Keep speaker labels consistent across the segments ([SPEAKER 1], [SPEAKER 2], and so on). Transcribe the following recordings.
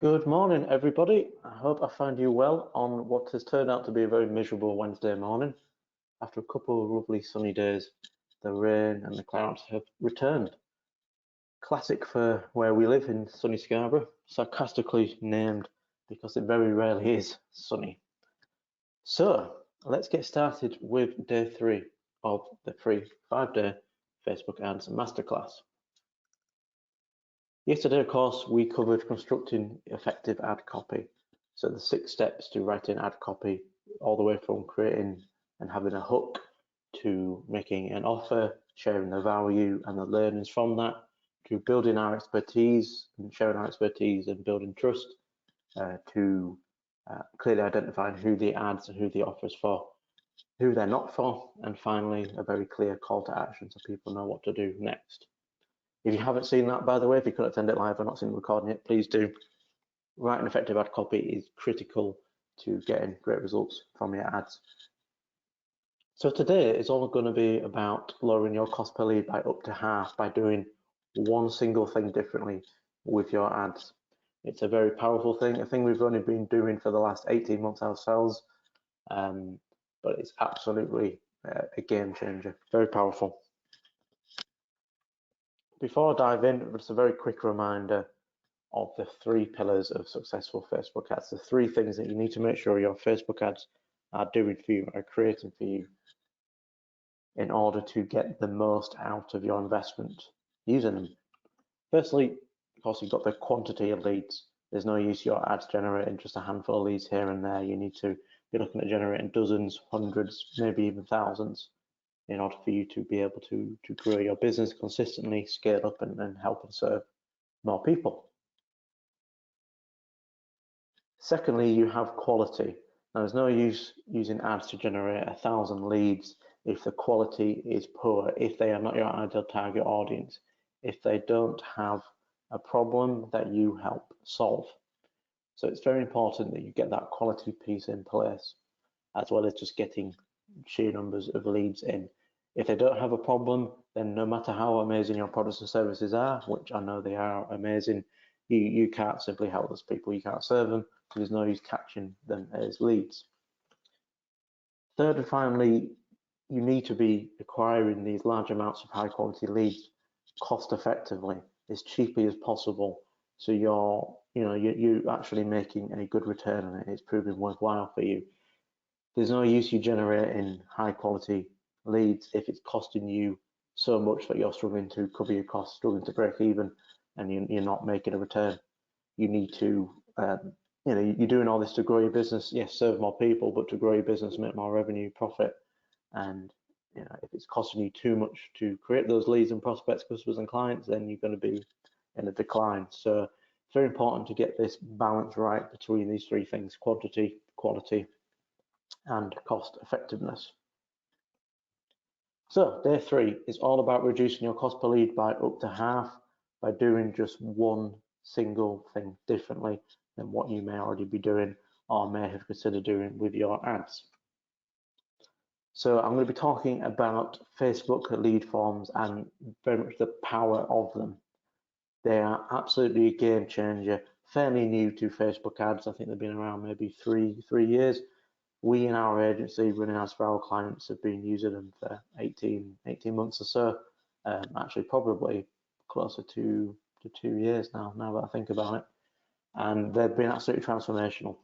[SPEAKER 1] Good morning, everybody. I hope I find you well on what has turned out to be a very miserable Wednesday morning. After a couple of lovely sunny days, the rain and the clouds have returned. Classic for where we live in sunny Scarborough, sarcastically named because it very rarely is sunny. So let's get started with day 3 of the free 5-day Facebook Ads Masterclass. Yesterday, of course, we covered constructing effective ad copy. So the 6 steps to writing ad copy, all the way from creating and having a hook to making an offer, sharing the value and the learnings from that, to building our expertise and sharing our expertise and building trust, to clearly identifying who the ads and who the offers for, who they're not for, and finally a very clear call to action so people know what to do next. If you haven't seen that, by the way, if you couldn't attend it live or not seen the recording yet, please do. Writing effective ad copy is critical to getting great results from your ads. So today is all going to be about lowering your cost per lead by up to half by doing one single thing differently with your ads. It's a very powerful thing, a thing we've only been doing for the last 18 months ourselves, but it's absolutely a game changer, very powerful. Before I dive in, just a very quick reminder of the 3 pillars of successful Facebook ads, the 3 things that you need to make sure your Facebook ads are doing for you, are creating for you in order to get the most out of your investment using them. Firstly, of course, you've got the quantity of leads. There's no use your ads generating just a handful of leads here and there. You need to be looking at generating dozens, hundreds, maybe even thousands in order for you to be able to grow your business consistently, scale up and help and serve more people. Secondly, you have quality. Now, there's no use using ads to generate 1,000 leads if the quality is poor, if they are not your ideal target audience, if they don't have a problem that you help solve. So it's very important that you get that quality piece in place, as well as just getting sheer numbers of leads in. If they don't have a problem, then no matter how amazing your products and services are, which I know they are amazing, you can't simply help those people, you can't serve them, so there's no use catching them as leads. Third and finally, you need to be acquiring these large amounts of high quality leads cost effectively, as cheaply as possible, so you're actually making a good return on it. It's proving worthwhile for you. There's no use you generating high quality leads if it's costing you so much that you're struggling to cover your costs, struggling to break even, and you're not making a return. You need to, you're doing all this to grow your business. Yes, serve more people, but to grow your business, make more revenue, profit. And if it's costing you too much to create those leads and prospects, customers and clients, then you're going to be in a decline. So it's very important to get this balance right between these 3 things: quantity, quality, and cost effectiveness. So day 3 is all about reducing your cost per lead by up to half by doing just one single thing differently than what you may already be doing or may have considered doing with your ads. So I'm going to be talking about Facebook lead forms and very much the power of them. They are absolutely a game changer, fairly new to Facebook ads. I think they've been around maybe three years. We in our agency, running ads for our clients, have been using them for 18 months or so. Actually, probably closer to 2 years now that I think about it. And they've been absolutely transformational.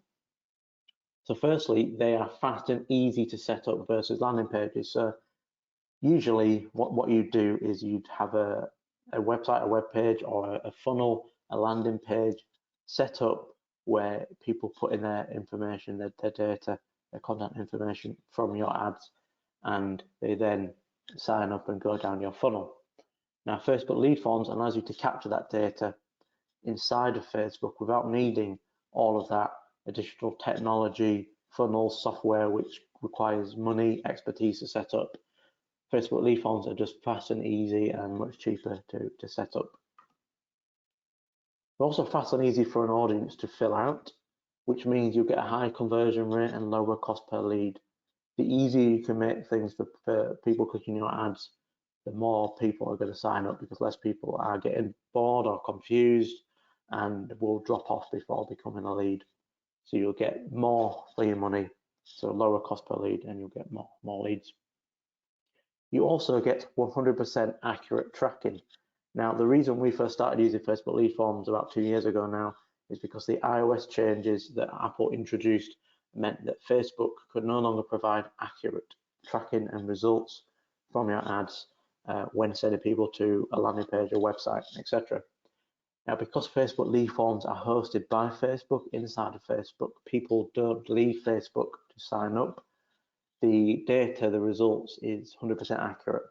[SPEAKER 1] So firstly, they are fast and easy to set up versus landing pages. So usually what you do is you'd have a website, a web page, or a funnel, a landing page set up where people put in their information, their data, their contact information from your ads, and they then sign up and go down your funnel. Now, Facebook lead forms allows you to capture that data inside of Facebook without needing all of that additional technology, funnel software, which requires money, expertise to set up. Facebook lead forms are just fast and easy and much cheaper to set up. They're also fast and easy for an audience to fill out, which means you'll get a high conversion rate and lower cost per lead. The easier you can make things for people clicking your ads, the more people are going to sign up, because less people are getting bored or confused and will drop off before becoming a lead. So you'll get more for your money, so lower cost per lead, and you'll get more leads. You also get 100% accurate tracking. Now, the reason we first started using Facebook lead forms about 2 years ago now is because the iOS changes that Apple introduced meant that Facebook could no longer provide accurate tracking and results from your ads when sending people to a landing page, a website, etc. Now, because Facebook lead forms are hosted by Facebook inside of Facebook, people don't leave Facebook to sign up. The data, the results is 100% accurate.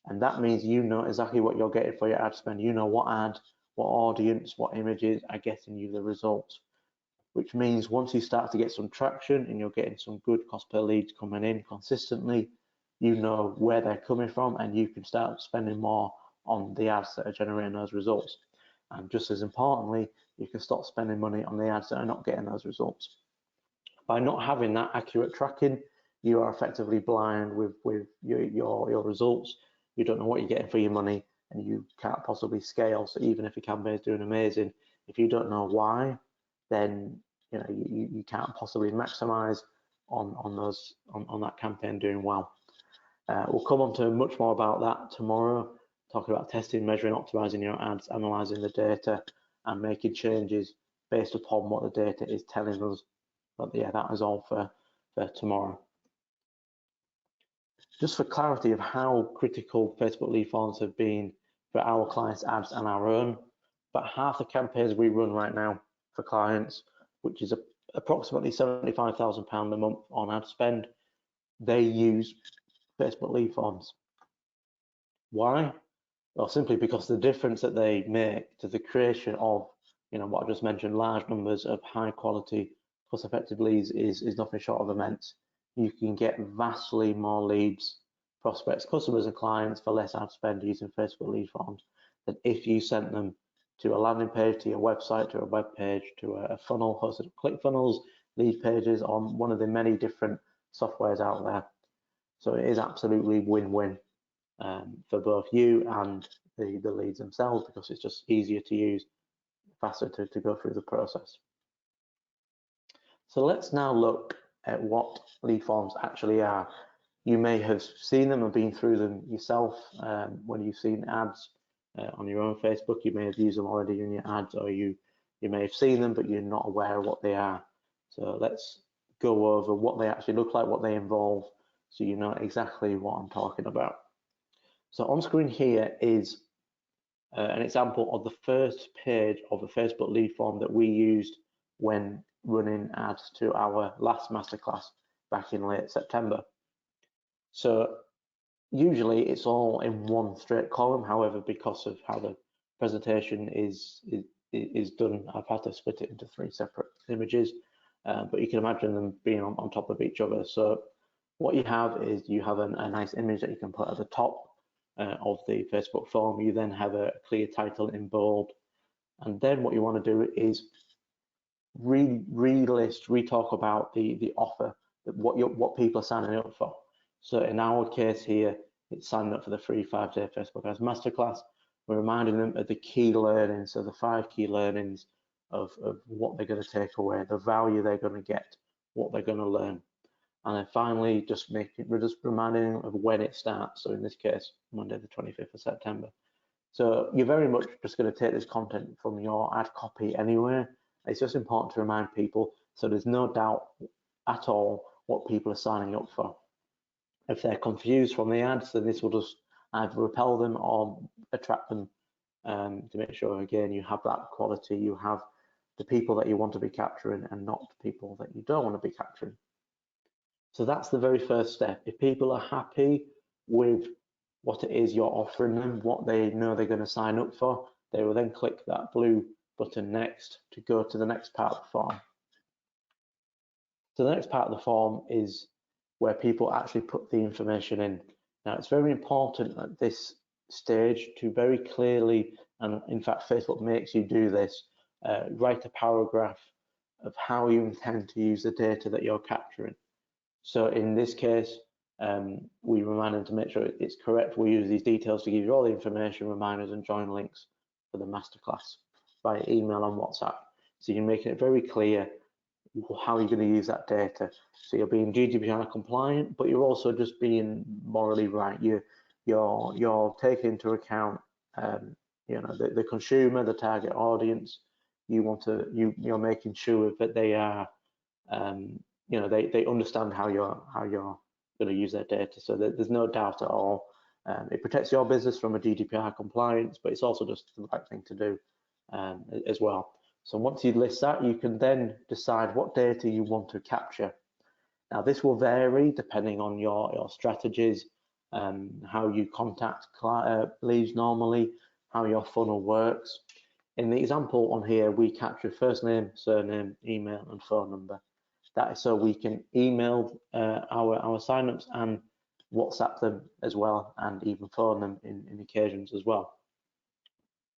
[SPEAKER 1] And that means you know exactly what you're getting for your ad spend. You know what ad, what audience, what images are getting you the results, which means once you start to get some traction and you're getting some good cost per leads coming in consistently, you know where they're coming from and you can start spending more on the ads that are generating those results. And just as importantly, you can stop spending money on the ads that are not getting those results. By not having that accurate tracking, you are effectively blind with your results. You don't know what you're getting for your money, and you can't possibly scale. So even if your campaign is doing amazing, if you don't know why, then you can't possibly maximize on that campaign doing well. We'll come on to much more about that tomorrow, talking about testing, measuring, optimizing your ads, analyzing the data, and making changes based upon what the data is telling us. But yeah, that is all for tomorrow. Just for clarity of how critical Facebook lead forms have been for our clients' ads and our own, about half the campaigns we run right now for clients, which is approximately £75,000 a month on ad spend, they use Facebook lead forms. Why? Well, simply because the difference that they make to the creation of, what I just mentioned, large numbers of high quality, cost-effective leads is nothing short of immense. You can get vastly more leads, prospects, customers, and clients for less ad spend using Facebook lead forms than if you sent them to a landing page, to your website, to a web page, to a funnel hosted ClickFunnels, lead pages on one of the many different softwares out there. So it is absolutely win-win for both you and the leads themselves, because it's just easier to use, faster to go through the process. So let's now look at what lead forms actually are. You may have seen them and been through them yourself when you've seen ads on your own Facebook. You may have used them already in your ads, or you may have seen them but you're not aware of what they are. So let's go over what they actually look like, what they involve, so you know exactly what I'm talking about. So on screen here is an example of the first page of a Facebook lead form that we used when running ads to our last masterclass back in late September. So usually it's all in one straight column. However, because of how the presentation is done, I've had to split it into 3 separate images, but you can imagine them being on top of each other. So what you have is you have a nice image that you can put at the top of the Facebook form. You then have a clear title in bold, and then what you want to do is re-talk about the offer, what people are signing up for. So in our case here, it's signing up for the free 5-day Facebook Ads Masterclass. We're reminding them of the key learnings, so the 5 key learnings of what they're going to take away, the value they're going to get, what they're going to learn. And then finally, we're just reminding them of when it starts. So in this case, Monday, the 25th of September. So you're very much just going to take this content from your ad copy anyway. It's just important to remind people so there's no doubt at all what people are signing up for. If they're confused from the ads, then this will just either repel them or attract them, to make sure, again, you have that quality, you have the people that you want to be capturing and not the people that you don't want to be capturing. So that's the very first step. If people are happy with what it is you're offering them, what they know they're going to sign up for, they will then click that blue button next to go to the next part of the form. So the next part of the form is where people actually put the information in. Now, it's very important at this stage to very clearly, and in fact Facebook makes you do this, write a paragraph of how you intend to use the data that you're capturing. So in this case, we remind them to make sure it's correct. We use these details to give you all the information, reminders, and join links for the masterclass via email and WhatsApp. So you're making it very clear how you're going to use that data. So you're being GDPR compliant, but you're also just being morally right. You're taking into account, the consumer, the target audience. You're making sure that they are, they understand how you're going to use their data. So there's no doubt at all. It protects your business from a GDPR compliance, but it's also just the right thing to do as well. So once you list that, you can then decide what data you want to capture. Now, this will vary depending on your strategies, how you contact leads normally, how your funnel works. In the example on here, we capture first name, surname, email, and phone number. That is so we can email our signups and WhatsApp them as well, and even phone them in occasions as well.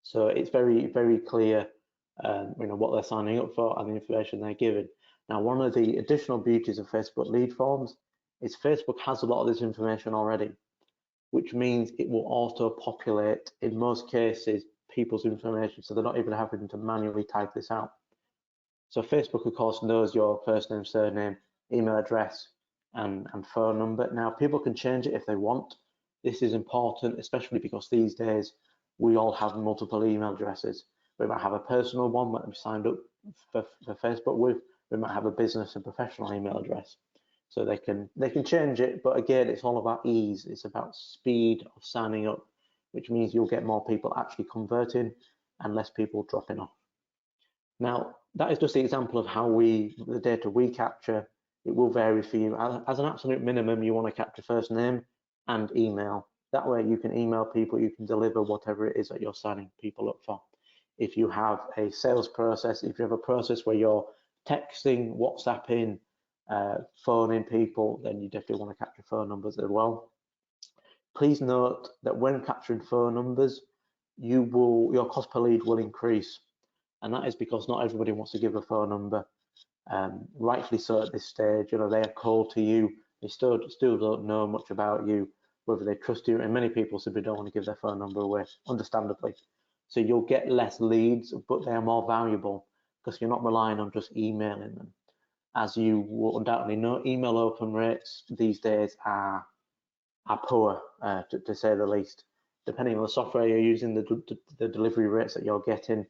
[SPEAKER 1] So it's very, very clear what they're signing up for and the information they're given. Now, one of the additional beauties of Facebook lead forms is Facebook has a lot of this information already, which means it will auto-populate, in most cases, people's information, so they're not even having to manually type this out. So Facebook, of course, knows your first name, surname, email address, and phone number. Now, people can change it if they want. This is important, especially because these days we all have multiple email addresses. We might have a personal one that we signed up for Facebook with. We might have a business and professional email address. So they can change it, but again, it's all about ease. It's about speed of signing up, which means you'll get more people actually converting and less people dropping off. Now, that is just the example of how the data we capture. It will vary for you. As an absolute minimum, you want to capture first name and email. That way you can email people, you can deliver whatever it is that you're signing people up for. If you have a sales process, if you have a process where you're texting, WhatsApping, phoning people, then you definitely want to capture phone numbers as well. Please note that when capturing phone numbers, your cost per lead will increase. And that is because not everybody wants to give a phone number. Rightfully so at this stage, they are cold to you. They still don't know much about you, whether they trust you, and many people simply don't want to give their phone number away, understandably. So you'll get less leads, but they are more valuable because you're not relying on just emailing them. As you will undoubtedly know, email open rates these days are poor, to say the least. Depending on the software you're using, the delivery rates that you're getting,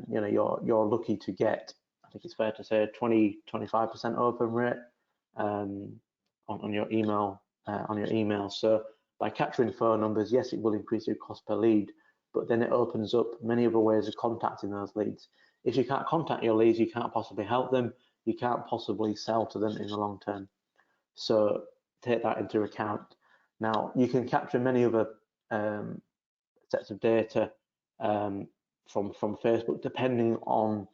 [SPEAKER 1] you're lucky to get, I think it's fair to say, 20-25% open rate on your email. So by capturing phone numbers, yes, it will increase your cost per lead, but then it opens up many other ways of contacting those leads. If you can't contact your leads, you can't possibly help them, you can't possibly sell to them in the long term. So take that into account. Now, you can capture many other sets of data from Facebook, depending on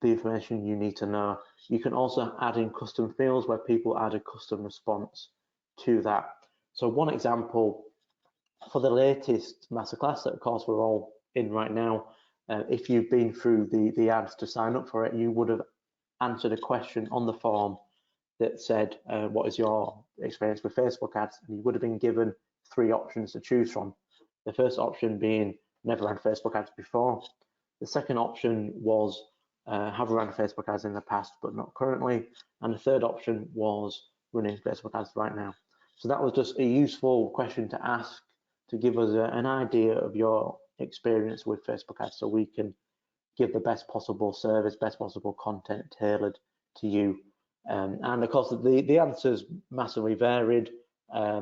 [SPEAKER 1] the information you need to know. You can also add in custom fields where people add a custom response to that. So one example for the latest masterclass that, of course, we're all in right now, if you've been through the ads to sign up for it, you would have answered a question on the form that said, what is your experience with Facebook ads? And you would have been given 3 options to choose from. The first option being never ran Facebook ads before. The second option was have run Facebook ads in the past but not currently. And the third option was running Facebook ads right now. So that was just a useful question to ask to give us an idea of your experience with Facebook ads, so we can give the best possible service, best possible content tailored to you. And of course, the answers massively varied. I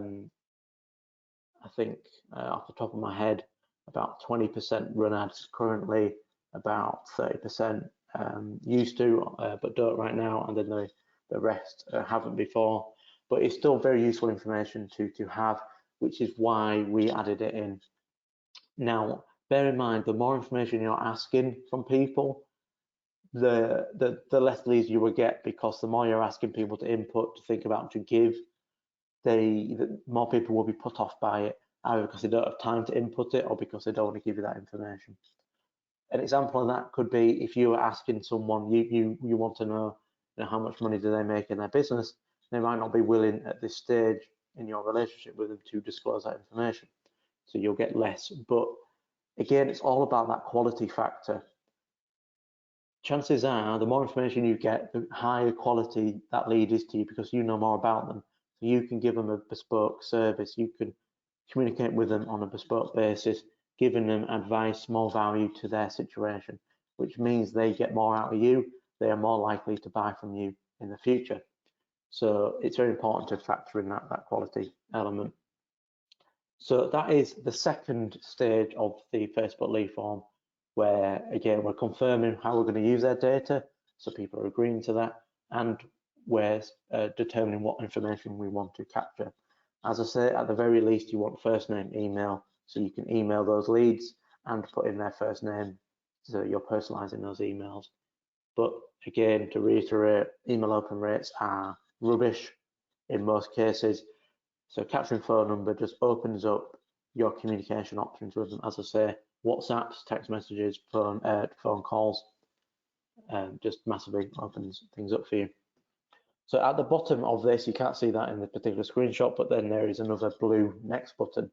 [SPEAKER 1] think off the top of my head, about 20% run ads currently, about 30% used to, but don't right now, and then the rest haven't before. But it's still very useful information to have, which is why we added it in. Now, bear in mind, the more information you're asking from people, the less leads you will get, because the more you're asking people to input, to think about, to give, the more people will be put off by it, either because they don't have time to input it or because they don't want to give you that information. An example of that could be if you were asking someone, you want to know, how much money do they make in their business. They might not be willing at this stage in your relationship with them to disclose that information, so you'll get less. But again, it's all about that quality factor. chances are the more information you get, the higher quality that lead is to you, because you know more about them. So you can give them a bespoke service, you can communicate with them on a bespoke basis, giving them advice, more value to their situation, which means they get more out of you, they are more likely to buy from you in the future. So it's very important to factor in that quality element. So that is the second stage of the Facebook lead form, where again we're confirming how we're going to use their data, so people are agreeing to that, and we're determining what information we want to capture. As I say, at the very least you want first name, email, so you can email those leads and put in their first name, so you're personalizing those emails. But again, to reiterate, email open rates are rubbish in most cases. So capturing phone number just opens up your communication options with them. As I say, WhatsApps, text messages, phone calls, just massively opens things up for you. So at the bottom of this, you can't see that in the particular screenshot, but then there is another blue next button.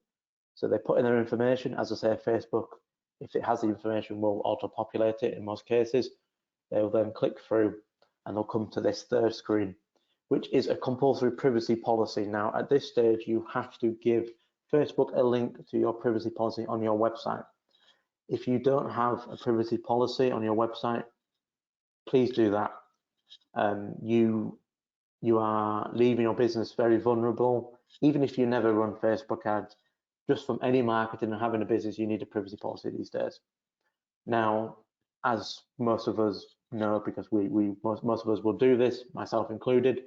[SPEAKER 1] So they put in their information. As I say, Facebook, if it has the information, will auto-populate it in most cases. They'll then click through and they'll come to this third screen, which is a compulsory privacy policy. Now, at this stage, you have to give Facebook a link to your privacy policy on your website. If you don't have a privacy policy on your website, please do that. You are leaving your business very vulnerable. Even if you never run Facebook ads, just from any marketing and having a business, you need a privacy policy these days. Now, as most of us know, because most of us will do this, myself included,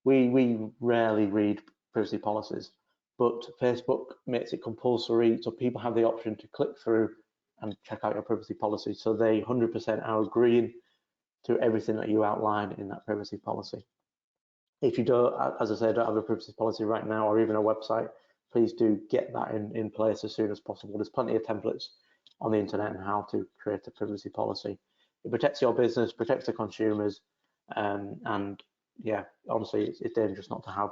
[SPEAKER 1] we rarely read privacy policies, but Facebook makes it compulsory, so people have the option to click through and check out your privacy policy. So they 100% are agreeing to everything that you outline in that privacy policy. If you don't, as I said, don't have a privacy policy right now, or even a website, please do get that in place as soon as possible. There's plenty of templates on the internet on how to create a privacy policy. It protects your business, protects the consumers, and yeah, honestly, it's dangerous not to have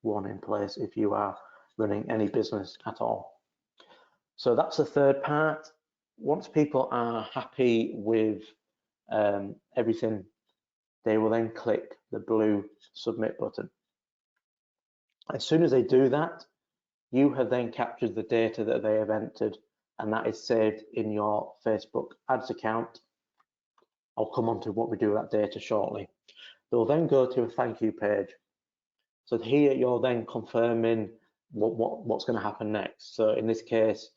[SPEAKER 1] one in place if you are running any business at all. So that's the third part. Once people are happy with everything, they will then click the blue submit button. As soon as they do that, you have then captured the data that they have entered, and that is saved in your Facebook ads account. I'll come on to what we do with that data shortly. They'll then go to a thank you page. So here you're then confirming what's going to happen next. So in this case,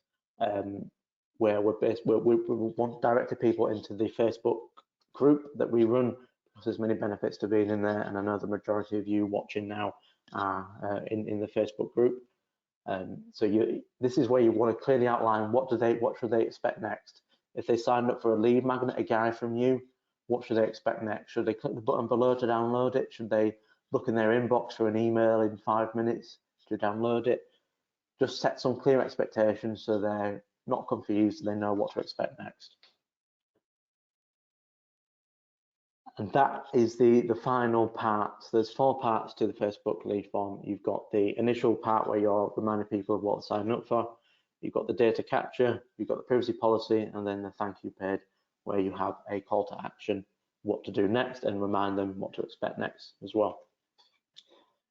[SPEAKER 1] where we want directed people into the Facebook group that we run, because there's many benefits to being in there, and I know the majority of you watching now are in the Facebook group. So this is where you want to clearly outline what should they expect next. If they signed up for a lead magnet, a guide from you, what should they expect next? Should they click the button below to download it? Should they look in their inbox for an email in 5 minutes to download it? Just set some clear expectations so they're not confused and they know what to expect next. And that is the final part. So there's 4 parts to the Facebook lead form. You've got the initial part where you're reminding people of what they're signing up for. You've got the data capture, you've got the privacy policy, and then the thank you page where you have a call to action, what to do next, and remind them what to expect next as well.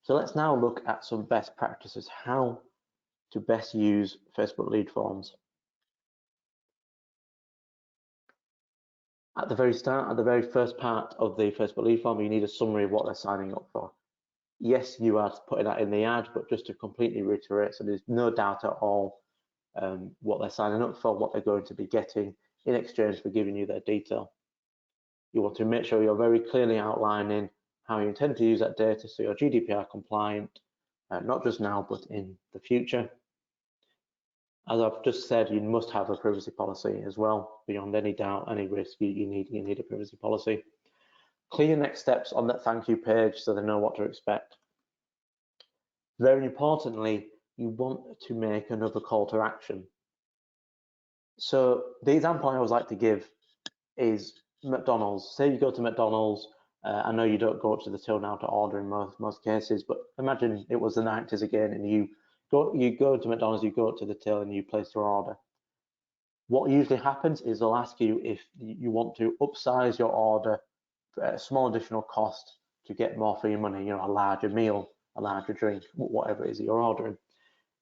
[SPEAKER 1] So let's now look at some best practices, how to best use Facebook lead forms. At the very start, at the very first part of the Facebook lead form, you need a summary of what they're signing up for. Yes, you are putting that in the ad, but just to completely reiterate, so there's no doubt at all what they're signing up for, what they're going to be getting in exchange for giving you their detail. You want to make sure you're very clearly outlining how you intend to use that data so you're GDPR compliant, not just now, but in the future. As I've just said, you must have a privacy policy as well. Beyond any doubt, any risk, you need a privacy policy. Clear next steps on that thank you page so they know what to expect. Very importantly, you want to make another call to action. So the example I always like to give is McDonald's. Say you go to McDonald's. I know you don't go up to the till now to order in most cases, but imagine it was the 90s again, and you go to McDonald's, you go up to the till and you place your order. What usually happens is they'll ask you if you want to upsize your order at a small additional cost to get more for your money, you know, a larger meal, a larger drink, whatever it is that you're ordering.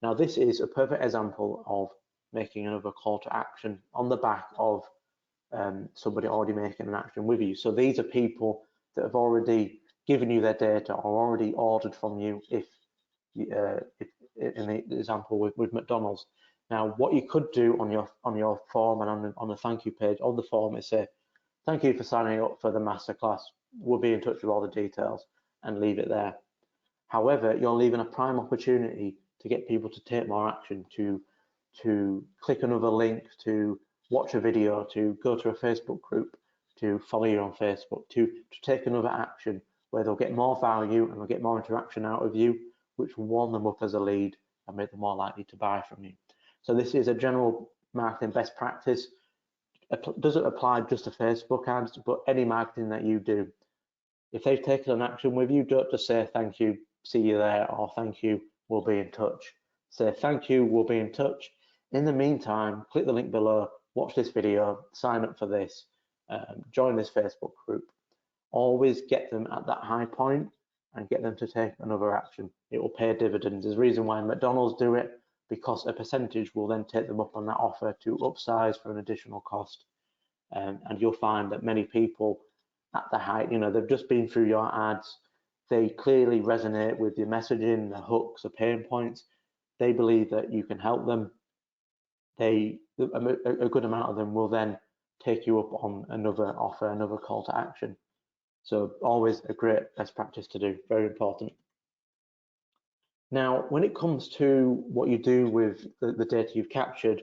[SPEAKER 1] Now, this is a perfect example of making another call to action on the back of somebody already making an action with you. So these are people that have already given you their data or already ordered from you, if in the example with McDonald's. Now, what you could do on your form and on the thank you page of the form is say, thank you for signing up for the masterclass. We'll be in touch with all the details, and leave it there. However, you're leaving a prime opportunity to get people to take more action, to click another link, to watch a video, to go to a Facebook group, to follow you on Facebook, to take another action where they'll get more value and they'll get more interaction out of you, which will warm them up as a lead and make them more likely to buy from you. So this is a general marketing best practice. It doesn't apply just to Facebook ads, but any marketing that you do. If they've taken an action with you, don't just say thank you, see you there, or thank you, we'll be in touch. Say thank you, we'll be in touch. In the meantime, click the link below, watch this video, sign up for this, join this Facebook group. Always get them at that high point and get them to take another action. It will pay dividends. There's a reason why McDonald's do it, because a percentage will then take them up on that offer to upsize for an additional cost. And you'll find that many people at the height, you know, they've just been through your ads, they clearly resonate with your messaging, the hooks, the pain points. They believe that you can help them. A good amount of them will then take you up on another offer, another call to action. So always a great best practice to do, very important. Now, when it comes to what you do with the data you've captured,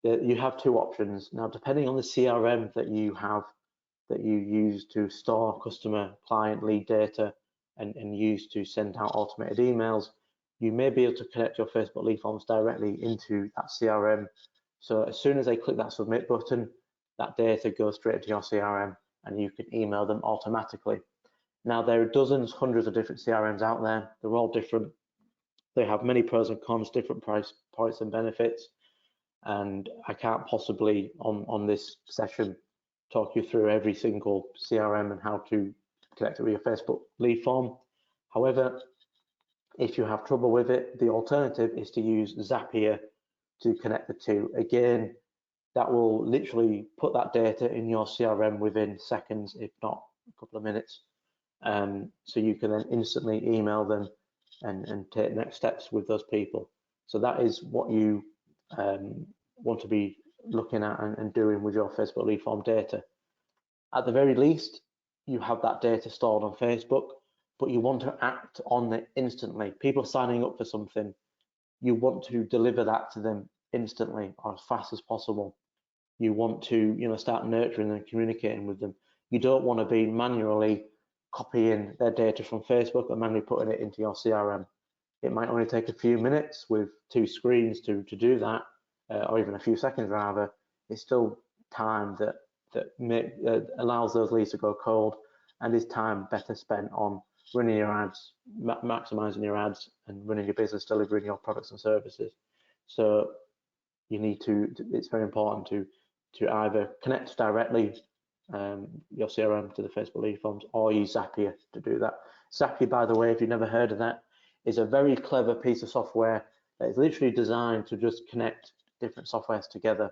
[SPEAKER 1] you have two options. Now, depending on the CRM that you have, that you use to store customer, client, lead data and use to send out automated emails, you may be able to connect your Facebook lead forms directly into that CRM. So as soon as they click that submit button, that data goes straight into your CRM and you can email them automatically. Now, there are dozens, hundreds of different CRMs out there. They're all different. They have many pros and cons, different price points and benefits. And I can't possibly on this session talk you through every single CRM and how to connect it with your Facebook lead form. However, if you have trouble with it, the alternative is to use Zapier to connect the two. Again, that will literally put that data in your CRM within seconds, if not a couple of minutes. So you can then instantly email them and take next steps with those people. So that is what you want to be looking at and doing with your Facebook lead form data. At the very least, you have that data stored on Facebook, but you want to act on it instantly. People signing up for something, you want to deliver that to them instantly or as fast as possible. You want to, you know, start nurturing and communicating with them. You don't want to be manually copying their data from Facebook and manually putting it into your CRM. It might only take a few minutes with two screens to do that, or even a few seconds rather. It's still time that allows those leads to go cold, and is time better spent on running your ads, maximizing your ads, and running your business, delivering your products and services. So you need to, it's very important to either connect directly your CRM to the Facebook lead forms, or use Zapier to do that. Zapier, by the way, if you've never heard of that, is a very clever piece of software that is literally designed to just connect different softwares together.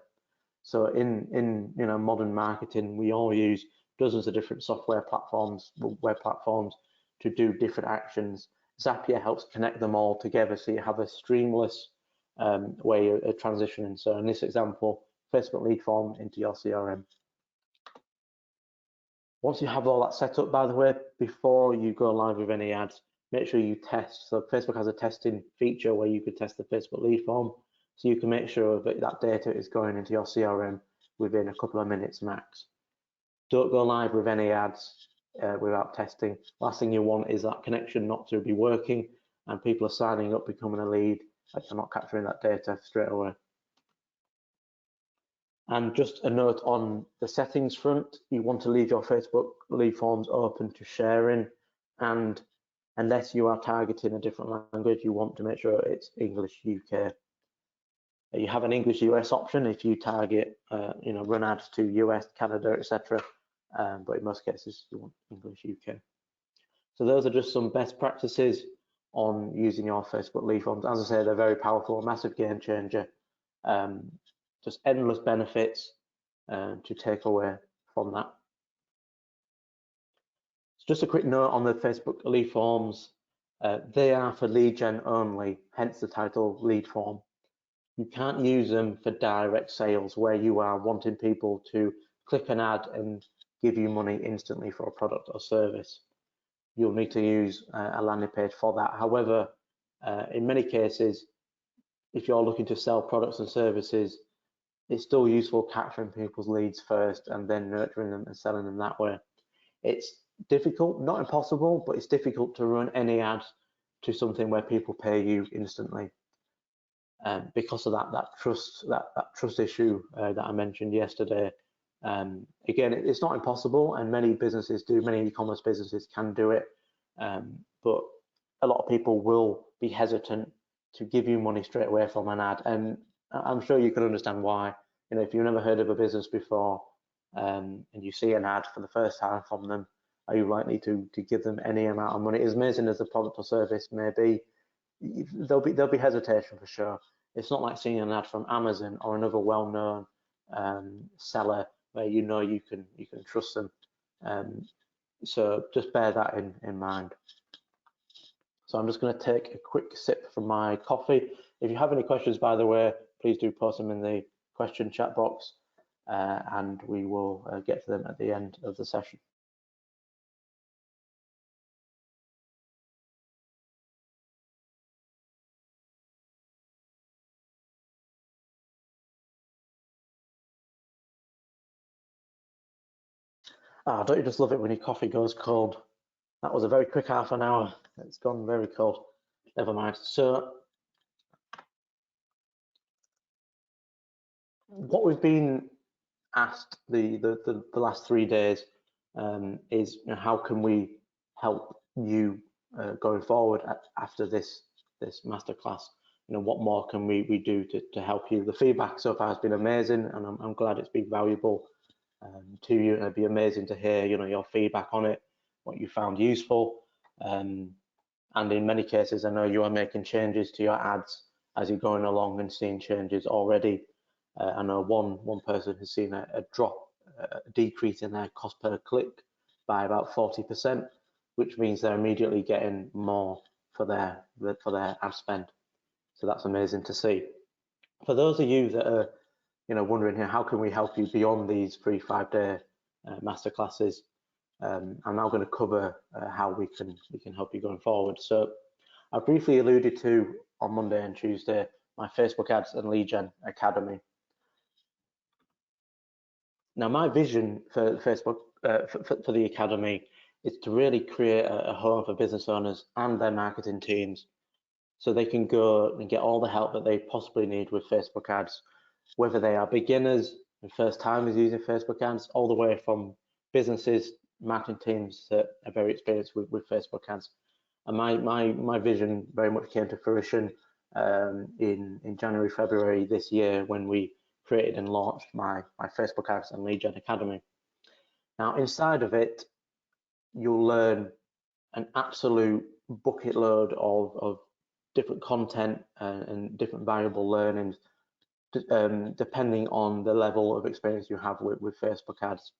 [SPEAKER 1] So in you know, modern marketing, we all use dozens of different software platforms, web platforms, to do different actions. Zapier helps connect them all together, so you have a streamless way of transitioning. So in this example, Facebook lead form into your CRM. Once you have all that set up, by the way, before you go live with any ads, make sure you test. So Facebook has a testing feature where you could test the Facebook lead form, so you can make sure that that data is going into your CRM within a couple of minutes max. Don't go live with any ads without testing. Last thing you want is that connection not to be working and people are signing up, becoming a lead, and you're not capturing that data straight away. And just a note on the settings front, you want to leave your Facebook lead forms open to sharing, and unless you are targeting a different language, you want to make sure it's English UK. You have an English US option if you target, run ads to US, Canada, etc. But in most cases, you want English UK. So those are just some best practices on using your Facebook lead forms. As I say, they're very powerful, a massive game changer. Just endless benefits to take away from that. So just a quick note on the Facebook lead forms. They are for lead gen only, hence the title lead form. You can't use them for direct sales where you are wanting people to click an ad and give you money instantly for a product or service. You'll need to use a landing page for that. However, in many cases, if you're looking to sell products and services, it's still useful capturing people's leads first and then nurturing them and selling them that way. It's difficult, not impossible, but it's difficult to run any ad to something where people pay you instantly. Because of that trust issue that I mentioned yesterday. Again, it's not impossible, and many businesses do. Many e-commerce businesses can do it, but a lot of people will be hesitant to give you money straight away from an ad, and I'm sure you can understand why. If you've never heard of a business before, and you see an ad for the first time from them, are you likely to give them any amount of money? As amazing as the product or service may be, there'll be hesitation for sure. It's not like seeing an ad from Amazon or another well-known seller where you can trust them. So just bear that in mind. So I'm just going to take a quick sip from my coffee. If you have any questions, by the way, please do post them in the question chat box, and we will get to them at the end of the session. Don't you just love it when your coffee goes cold? That was a very quick half an hour. It's gone very cold. Never mind. So what we've been asked the last 3 days is how can we help you going forward after this masterclass? What more can we do to help you? The feedback so far has been amazing, and I'm glad it's been valuable to you. And it'd be amazing to hear your feedback on it, what you found useful, and in many cases I know you are making changes to your ads as you're going along and seeing changes already. I know one person has seen a decrease in their cost per click by about 40%, which means they're immediately getting more for their ad spend. So that's amazing to see. For those of you that are wondering here, how can we help you beyond these free 5-day masterclasses? I'm now going to cover how we can help you going forward. So I briefly alluded to on Monday and Tuesday my Facebook Ads and Lead Gen Academy. Now, my vision for Facebook, for the Academy, is to really create a home for business owners and their marketing teams so they can go and get all the help that they possibly need with Facebook ads, whether they are beginners and first timers using Facebook ads, all the way from businesses, marketing teams that are very experienced with Facebook ads. And my vision very much came to fruition in January, February this year when we created and launched my Facebook Ads and Lead Gen Academy. Now, inside of it, you'll learn an absolute bucket load of different content and different valuable learnings, depending on the level of experience you have with Facebook ads.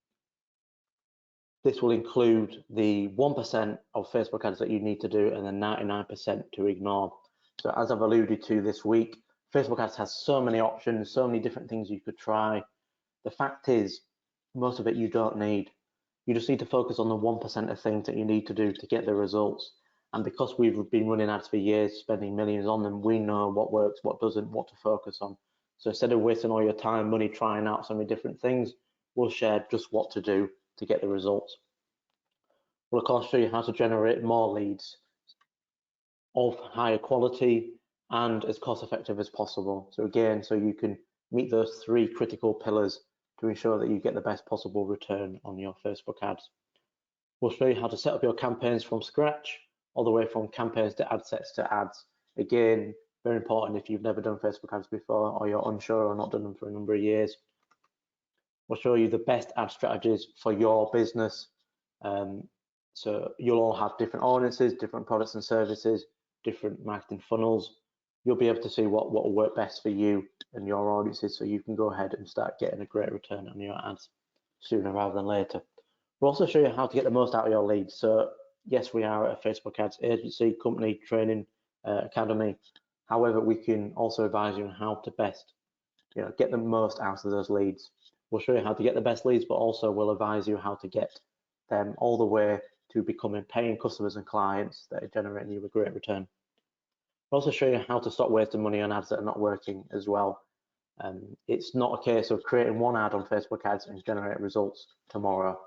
[SPEAKER 1] This will include the 1% of Facebook ads that you need to do and the 99% to ignore. So as I've alluded to this week, Facebook ads has so many options, so many different things you could try. The fact is, most of it you don't need. You just need to focus on the 1% of things that you need to do to get the results. And because we've been running ads for years, spending millions on them, we know what works, what doesn't, what to focus on. So instead of wasting all your time, money trying out so many different things, we'll share just what to do to get the results. We'll of course show you how to generate more leads of higher quality and as cost effective as possible. So again, so you can meet those 3 critical pillars to ensure that you get the best possible return on your Facebook ads. We'll show you how to set up your campaigns from scratch, all the way from campaigns to ad sets to ads. Again, Very important if you've never done Facebook ads before, or you're unsure or not done them for a number of years. We'll show you the best ad strategies for your business. So you'll all have different audiences, different products and services, different marketing funnels. You'll be able to see what will work best for you and your audiences, so you can go ahead and start getting a great return on your ads sooner rather than later. We'll also show you how to get the most out of your leads. So yes, we are a Facebook ads agency, company, training, academy. However, we can also advise you on how to best, get the most out of those leads. We'll show you how to get the best leads, but also we'll advise you how to get them all the way to becoming paying customers and clients that are generating you a great return. We'll also show you how to stop wasting money on ads that are not working as well. It's not a case of creating one ad on Facebook ads and generate results tomorrow.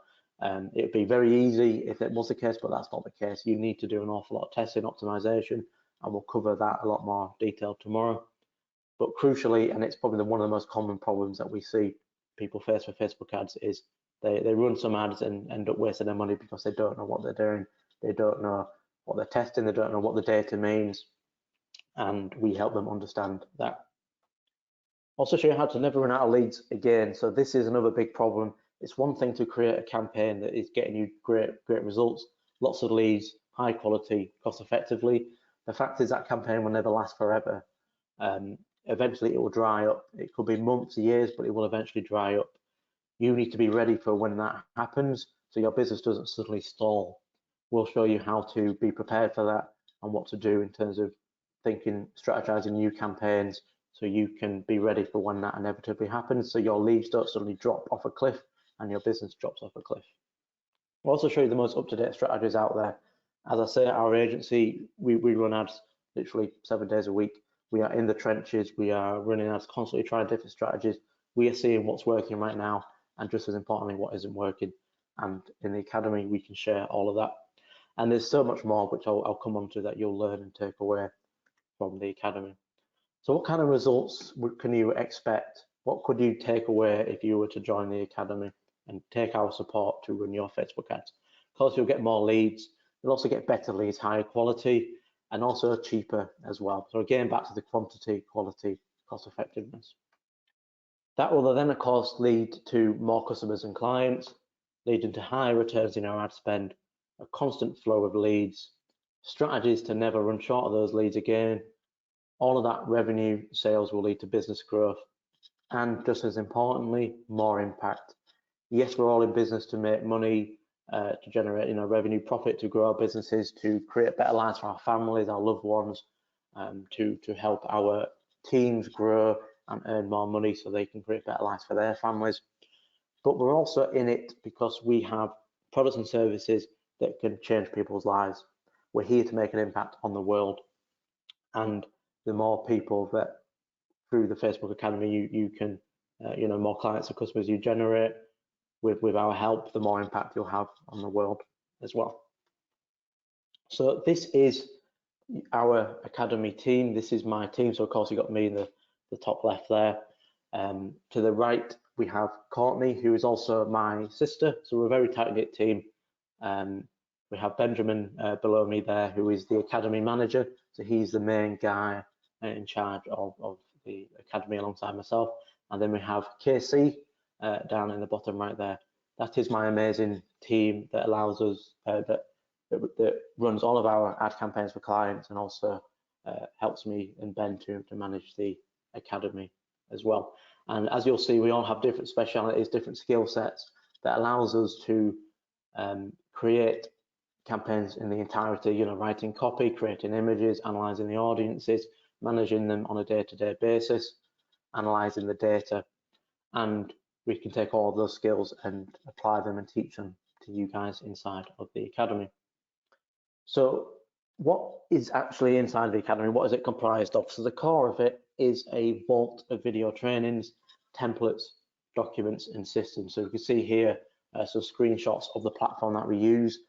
[SPEAKER 1] It would be very easy if it was the case, but that's not the case. You need to do an awful lot of testing, optimization, and we'll cover that a lot more detail tomorrow. But crucially, and it's probably one of the most common problems that we see people face with Facebook ads, is they run some ads and end up wasting their money because they don't know what they're doing. They don't know what they're testing. They don't know what the data means. And we help them understand that. Also show you how to never run out of leads again. So this is another big problem. It's one thing to create a campaign that is getting you great results, lots of leads, high quality, cost effectively. The fact is that campaign will never last forever. Eventually it will dry up. It could be months, years, but it will eventually dry up. You need to be ready for when that happens, so your business doesn't suddenly stall. We'll show you how to be prepared for that and what to do in terms of thinking, strategizing new campaigns, so you can be ready for when that inevitably happens, so your leads don't suddenly drop off a cliff and your business drops off a cliff. We'll also show you the most up-to-date strategies out there. As I say, our agency, we run ads literally 7 days a week. We are in the trenches. We are running ads, constantly trying different strategies. We are seeing what's working right now, and just as importantly, what isn't working. And in the academy, we can share all of that. And there's so much more, which I'll come on to, that you'll learn and take away from the academy. So what kind of results can you expect? What could you take away if you were to join the academy and take our support to run your Facebook ads? Of course, you'll get more leads. You'll also get better leads, higher quality, and also cheaper as well. So again, back to the quantity, quality, cost effectiveness. That will then, of course, lead to more customers and clients, leading to higher returns in our ad spend, a constant flow of leads, strategies to never run short of those leads again. All of that revenue sales will lead to business growth, and just as importantly, more impact. Yes, we're all in business to make money, to generate revenue, profit, to grow our businesses, to create better lives for our families, our loved ones, to help our teams grow and earn more money so they can create better lives for their families. But we're also in it because we have products and services that can change people's lives. We're here to make an impact on the world, and the more people that through the Facebook Academy you can, more clients and customers you generate with our help, the more impact you'll have on the world as well. So this is our academy team. This is my team. So of course you got me in the top left there. To the right we have Courtney, who is also my sister. So we're a very tight-knit team. We have Benjamin below me there, who is the academy manager. So he's the main guy in charge of the academy alongside myself. And then we have KC down in the bottom right there. That is my amazing team that allows us, that runs all of our ad campaigns for clients, and also helps me and Ben to manage the academy as well. And as you'll see, we all have different specialities, different skill sets that allows us to create campaigns in the entirety, writing copy, creating images, analyzing the audiences, managing them on a day-to-day basis, analyzing the data, and we can take all of those skills and apply them and teach them to you guys inside of the academy. So what is actually inside the academy? What is it comprised of? So the core of it is a vault of video trainings, templates, documents, and systems. So you can see here some screenshots of the platform that we use.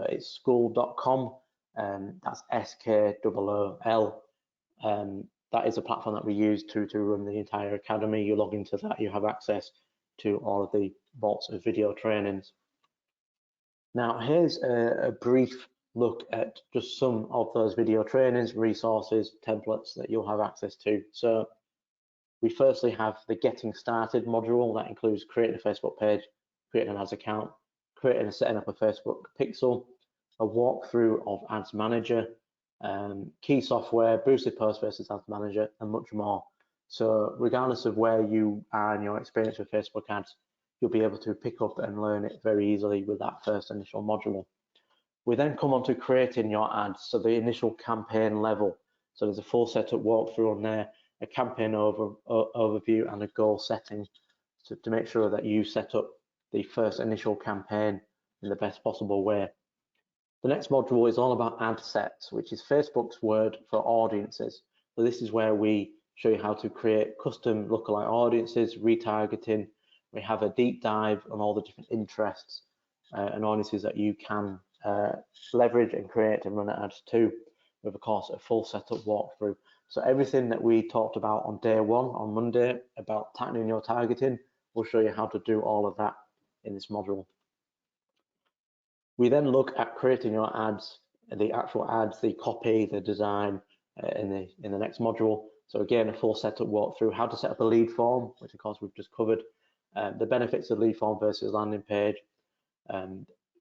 [SPEAKER 1] It's school.com, that's SKOOL. That is a platform that we use to run the entire academy. You log into that, you have access to all of the vaults of video trainings. Now here's a brief look at just some of those video trainings, resources, templates that you'll have access to. So we firstly have the Getting Started module that includes creating a Facebook page, creating an ads account, creating and setting up a Facebook pixel, a walkthrough of Ads Manager, key software, boosted post versus Ads Manager, and much more. So regardless of where you are in your experience with Facebook ads, you'll be able to pick up and learn it very easily with that first initial module. We then come on to creating your ads, so the initial campaign level. So there's a full setup walkthrough on there, a campaign overview and a goal setting to make sure that you set up the first initial campaign in the best possible way. The next module is all about ad sets, which is Facebook's word for audiences. So this is where we show you how to create custom lookalike audiences, retargeting. We have a deep dive on all the different interests and audiences that you can leverage and create and run ads to, with of course a full setup walkthrough. So everything that we talked about on day one on Monday about tightening your targeting, we'll show you how to do all of that in this module. We then look at creating your ads, the actual ads, the copy, the design in the next module. So again, a full setup walkthrough, how to set up a lead form, which of course we've just covered, the benefits of lead form versus landing page,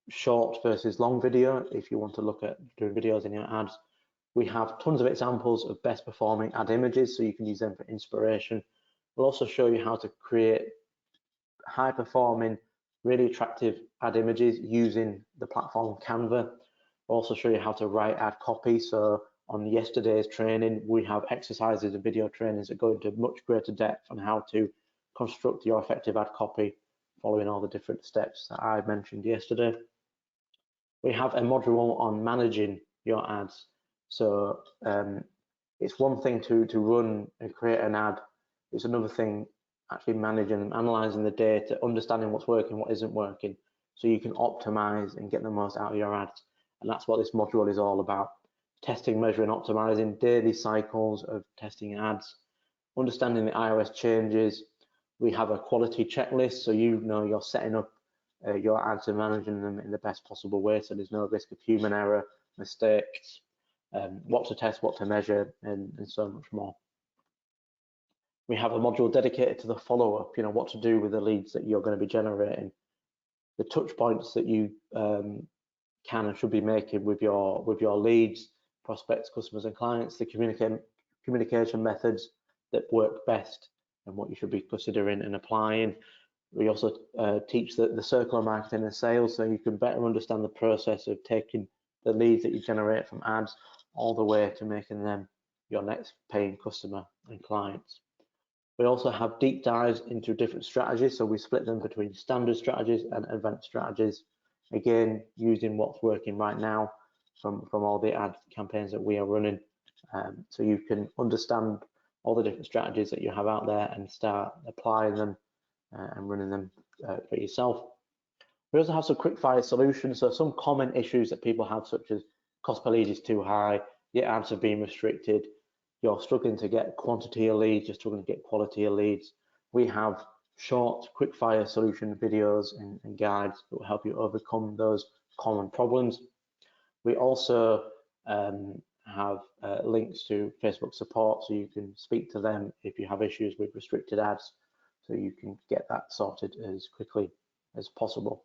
[SPEAKER 1] short versus long video if you want to look at doing videos in your ads. We have tons of examples of best performing ad images, so you can use them for inspiration. We'll also show you how to create high performing, really attractive ad images using the platform Canva. We'll also show you how to write ad copy. So on yesterday's training, we have exercises and video trainings that go into much greater depth on how to construct your effective ad copy following all the different steps that I mentioned yesterday. We have a module on managing your ads. So it's one thing to run and create an ad. It's another thing actually managing and analyzing the data, understanding what's working, what isn't working, so you can optimize and get the most out of your ads. And that's what this module is all about. Testing, measuring, optimizing, daily cycles of testing ads, understanding the iOS changes. We have a quality checklist, so you know you're setting up your ads and managing them in the best possible way, so there's no risk of human error, mistakes, what to test, what to measure, and so much more. We have a module dedicated to the follow-up, you know, what to do with the leads that you're going to be generating, the touch points that you can and should be making with your leads, prospects, customers, and clients, the communication methods that work best and what you should be considering and applying. We also teach the circle of marketing and sales, so you can better understand the process of taking the leads that you generate from ads all the way to making them your next paying customer and clients. We also have deep dives into different strategies, so we split them between standard strategies and advanced strategies, again using what's working right now from all the ad campaigns that we are running, so you can understand all the different strategies that you have out there and start applying them and running them for yourself. We also have some quick fire solutions, so some common issues that people have, such as cost per lead is too high, your ads are being restricted, you're struggling to get quantity of leads, you're struggling to get quality of leads. We have short, quick fire solution videos and guides that will help you overcome those common problems. We also have links to Facebook support, so you can speak to them if you have issues with restricted ads, so you can get that sorted as quickly as possible.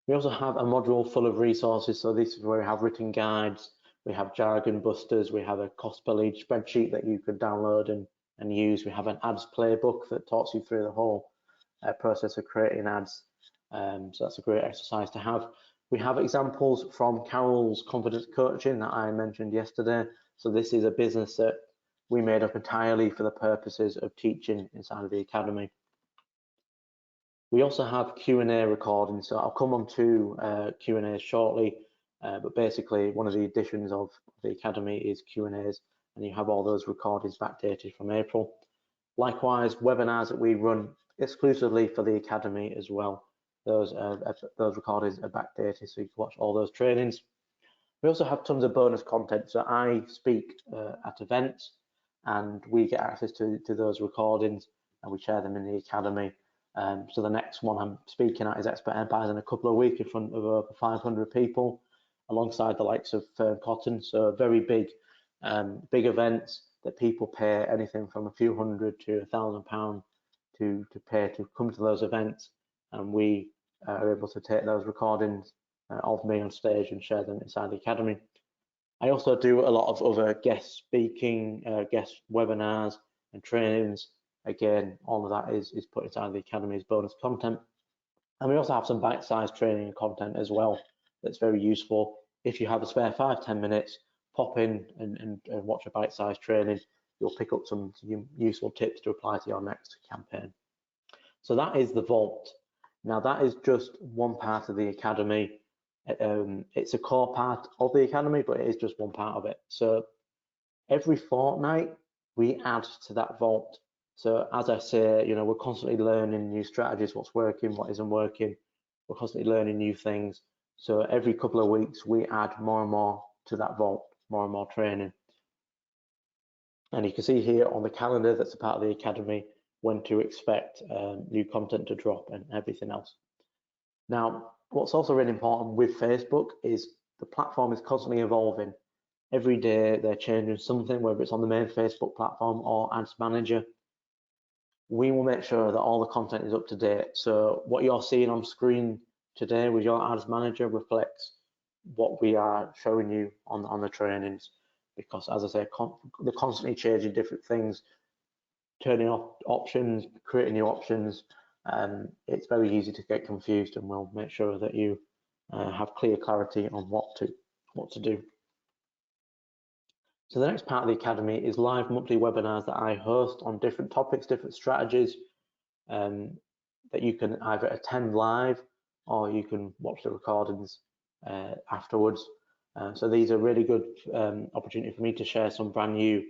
[SPEAKER 1] We also have a module full of resources, so this is where we have written guides, we have jargon busters, we have a cost per lead spreadsheet that you could download and use. We have an ads playbook that talks you through the whole process of creating ads, so that's a great exercise to have. We have examples from Carol's confidence coaching that I mentioned yesterday. So this is a business that we made up entirely for the purposes of teaching inside of the academy. We also have Q&A recordings, so I'll come on to Q&As shortly, but basically one of the additions of the academy is Q&As, and you have all those recordings backdated from April. Likewise, webinars that we run exclusively for the academy as well. Those recordings are backdated, so you can watch all those trainings. We also have tons of bonus content, so I speak at events and we get access to those recordings and we share them in the academy. So the next one I'm speaking at is Expert Empires in a couple of weeks in front of over 500 people, alongside the likes of Cotton. So very big events that people pay anything from a few hundred to £1,000 to pay to come to those events, and we are able to take those recordings of me on stage and share them inside the academy. I also do a lot of other guest speaking, guest webinars and trainings. Again, all of that is put inside the academy as bonus content. And we also have some bite-sized training and content as well that's very useful. If you have a spare 5-10 minutes, pop in and watch a bite-sized training. You'll pick up some useful tips to apply to your next campaign. So that is the Vault. Now that is just one part of the academy. It's a core part of the academy, but it is just one part of it. So every fortnight we add to that Vault. So as I say, you know, we're constantly learning new strategies, what's working, what isn't working. We're constantly learning new things. So every couple of weeks we add more and more to that Vault, more and more training. And you can see here on the calendar that's a part of the academy when to expect new content to drop and everything else. Now, what's also really important with Facebook is the platform is constantly evolving. Every day they're changing something, whether it's on the main Facebook platform or Ads Manager. We will make sure that all the content is up to date. So what you're seeing on screen today with your Ads Manager reflects what we are showing you on the trainings, because as I say, they're constantly changing different things, turning off options, creating new options. It's very easy to get confused, and we'll make sure that you have clear clarity on what to do. So the next part of the academy is live monthly webinars that I host on different topics, different strategies, that you can either attend live or you can watch the recordings afterwards. So these are really good opportunity for me to share some brand new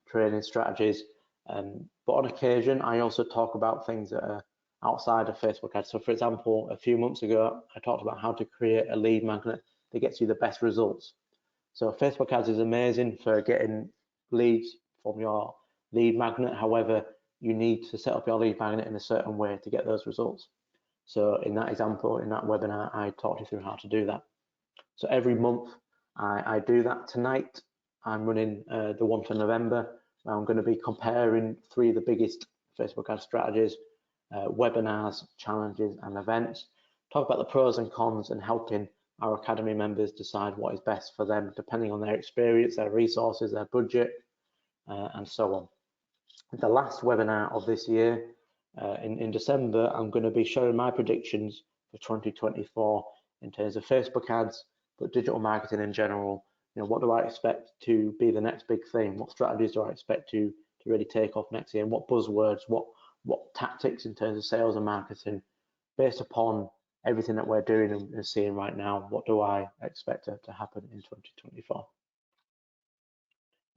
[SPEAKER 1] training strategies. But on occasion, I also talk about things that are outside of Facebook ads. So for example, a few months ago, I talked about how to create a lead magnet that gets you the best results. So Facebook ads is amazing for getting leads from your lead magnet. However, you need to set up your lead magnet in a certain way to get those results. So in that example, in that webinar, I talked you through how to do that. So every month I do that. Tonight, I'm running the one for November, where I'm going to be comparing 3 of the biggest Facebook ad strategies, webinars, challenges, and events. Talk about the pros and cons and helping our academy members decide what is best for them, depending on their experience, their resources, their budget, and so on. The last webinar of this year, in December, I'm going to be showing my predictions for 2024 in terms of Facebook ads, but digital marketing in general. You know, what do I expect to be the next big thing? What strategies do I expect to really take off next year? And what buzzwords, what tactics in terms of sales and marketing, based upon everything that we're doing and seeing right now, what do I expect to happen in 2024?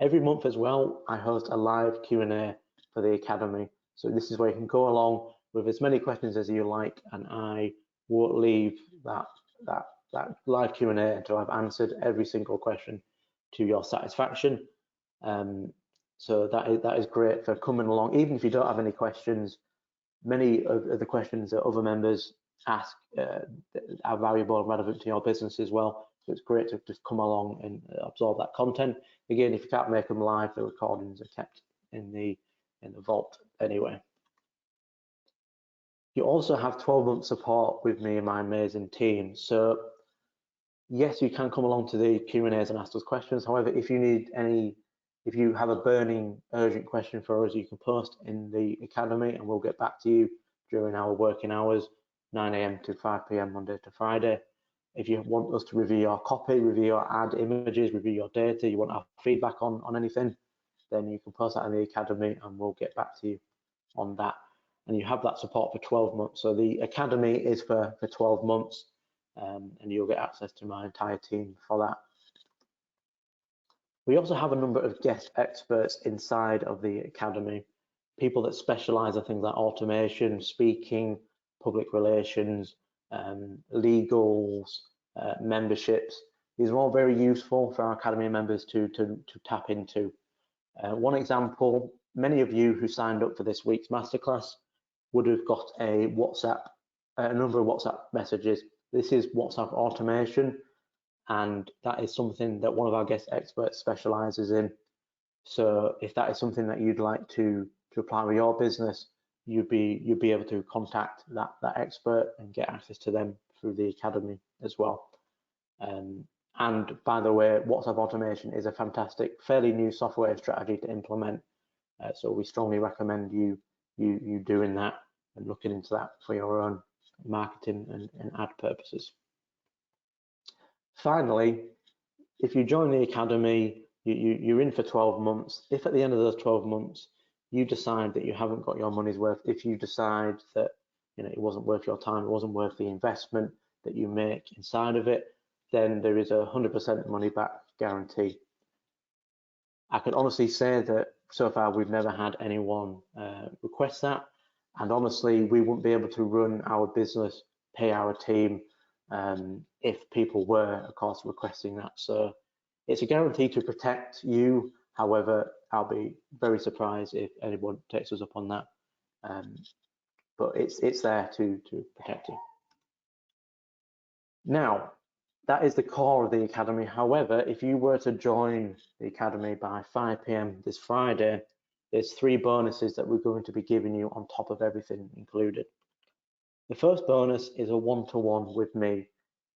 [SPEAKER 1] Every month as well, I host a live Q&A for the academy. So this is where you can go along with as many questions as you like, and I won't leave that live Q&A until I've answered every single question to your satisfaction. So that is great for coming along. Even if you don't have any questions, many of the questions that other members ask are valuable and relevant to your business as well. So it's great to just come along and absorb that content. Again, if you can't make them live, the recordings are kept in the vault anyway. You also have 12-month support with me and my amazing team. So yes, you can come along to the Q&As and ask us questions. However, if you have a burning, urgent question for us, you can post in the academy and we'll get back to you during our working hours, 9 AM to 5 PM Monday to Friday. If you want us to review your copy, review your ad images, review your data, you want our feedback on anything, then you can post that in the academy and we'll get back to you on that. And you have that support for 12 months. So the academy is for 12 months and you'll get access to my entire team for that. We also have a number of guest experts inside of the academy, people that specialize in things like automation, speaking, public relations, legals, memberships. These are all very useful for our academy members to tap into. One example, many of you who signed up for this week's masterclass would have got a number of WhatsApp messages. This is WhatsApp automation, and that is something that one of our guest experts specializes in. So if that is something that you'd like to apply with your business, you'd be able to contact that expert and get access to them through the academy as well. And by the way, WhatsApp automation is a fantastic, fairly new software strategy to implement. So we strongly recommend you doing that and looking into that for your own marketing and ad purposes. Finally, if you join the academy, you're in for 12 months. If at the end of those 12 months you decide that you haven't got your money's worth, if you decide that it wasn't worth your time, it wasn't worth the investment that you make inside of it, then there is a 100% money back guarantee. I can honestly say that so far we've never had anyone request that, and honestly we wouldn't be able to run our business, pay our team, if people were, of course, requesting that. So it's a guarantee to protect you. However, I'll be very surprised if anyone takes us up on that. But it's there to protect you. Now, that is the core of the academy. However, if you were to join the academy by 5 p.m. this Friday, there's 3 bonuses that we're going to be giving you on top of everything included. The first bonus is a one-to-one with me.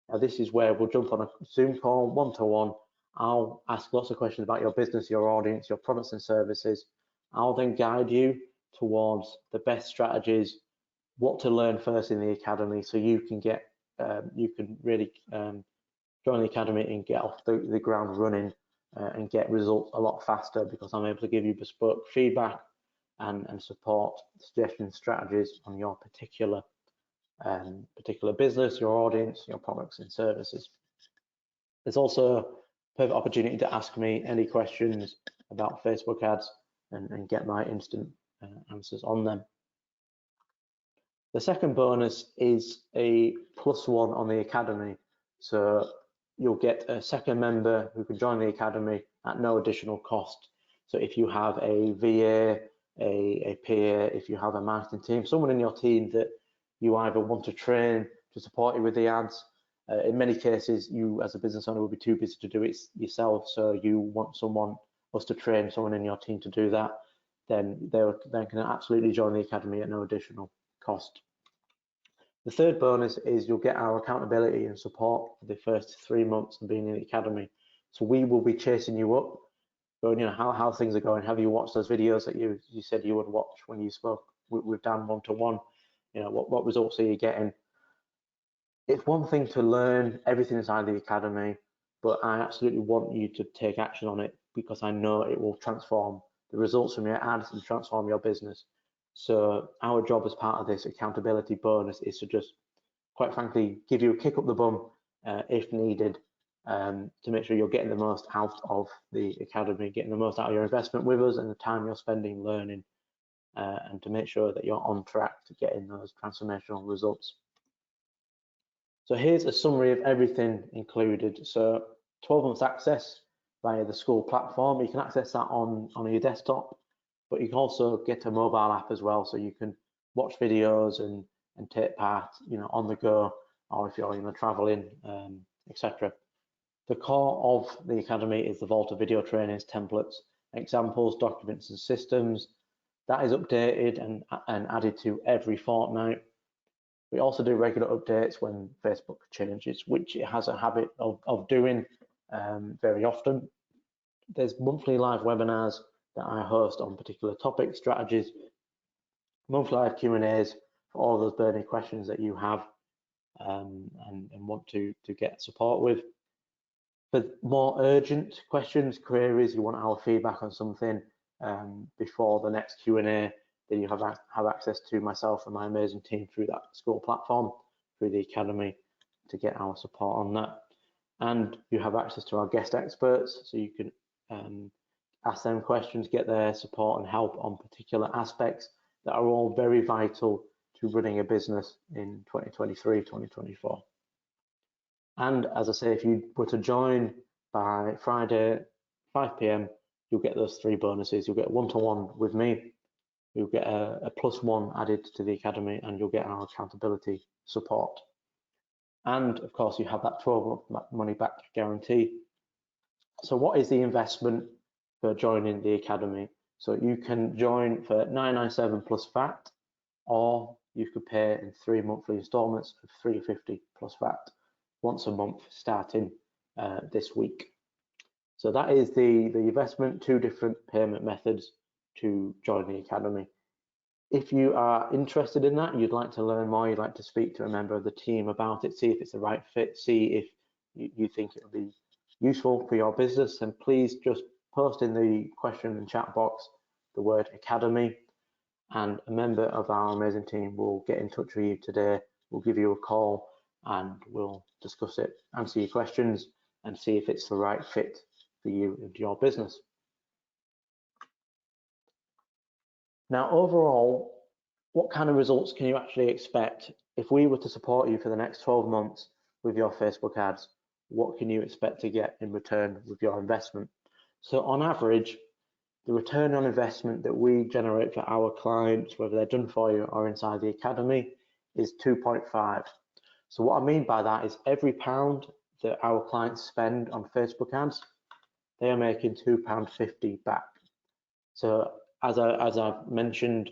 [SPEAKER 1] Now, this is where we'll jump on a Zoom call, one-to-one. I'll ask lots of questions about your business, your audience, your products and services. I'll then guide you towards the best strategies, what to learn first in the academy, so you can get, you can really join the academy and get off the ground running and get results a lot faster, because I'm able to give you bespoke feedback and support suggestions, strategies on your particular business, your audience, your products and services. There's also a perfect opportunity to ask me any questions about Facebook ads and get my instant answers on them. The second bonus is a +1 on the academy. So you'll get a second member who can join the academy at no additional cost. So if you have a VA, a PA, if you have a marketing team, someone in your team that you either want to train to support you with the ads, in many cases you as a business owner will be too busy to do it yourself, so you want us to train someone in your team to do that, then they can absolutely join the academy at no additional cost. The third bonus is you'll get our accountability and support for the first 3 months of being in the academy. So we will be chasing you up, going, how things are going. Have you watched those videos that you said you would watch when you spoke with Dan one-to-one? What results are you getting? It's one thing to learn everything inside the academy, but I absolutely want you to take action on it, because I know it will transform the results from your ads and transform your business. So our job as part of this accountability bonus is to just, quite frankly, give you a kick up the bum if needed, to make sure you're getting the most out of the academy, getting the most out of your investment with us and the time you're spending learning, and to make sure that you're on track to getting those transformational results. So here's a summary of everything included. So 12 months access via the school platform. You can access that on your desktop, but you can also get a mobile app as well, so you can watch videos and take part, on the go, or if you're traveling, etc. The core of the academy is the vault of video trainings, templates, examples, documents, and systems. That is updated and added to every fortnight. We also do regular updates when Facebook changes, which it has a habit of doing very often. There's monthly live webinars that I host on particular topics, strategies, monthly live Q&As for all those burning questions that you have and want to get support with. For more urgent questions, queries, you want our feedback on something before the next Q&A, then you have access to myself and my amazing team through that school platform, through the academy, to get our support on that. And you have access to our guest experts, so you can ask them questions, get their support and help on particular aspects that are all very vital to running a business in 2023, 2024. And as I say, if you were to join by Friday, 5 p.m, you'll get those 3 bonuses. You'll get one-to-one with me. you'll get a +1 added to the academy, and you'll get our accountability support. And of course, you have that 12-month money back guarantee. So what is the investment for joining the academy? So you can join for $997 plus VAT, or you could pay in 3 monthly installments of $350 plus VAT once a month starting this week. So that is the investment, 2 different payment methods to join the academy. If you are interested in that, you'd like to learn more, you'd like to speak to a member of the team about it, see if it's the right fit, see if you think it'll be useful for your business, then please just post in the question and chat box the word academy, and a member of our amazing team will get in touch with you today. We'll give you a call and we'll discuss it, answer your questions, and see if it's the right fit for you and your business. Now, overall, what kind of results can you actually expect if we were to support you for the next 12 months with your Facebook ads? What can you expect to get in return with your investment? So on average, the return on investment that we generate for our clients, whether they're done for you or inside the academy, is 2.5. So what I mean by that is every pound that our clients spend on Facebook ads, they are making £2.50 back. So as I've mentioned,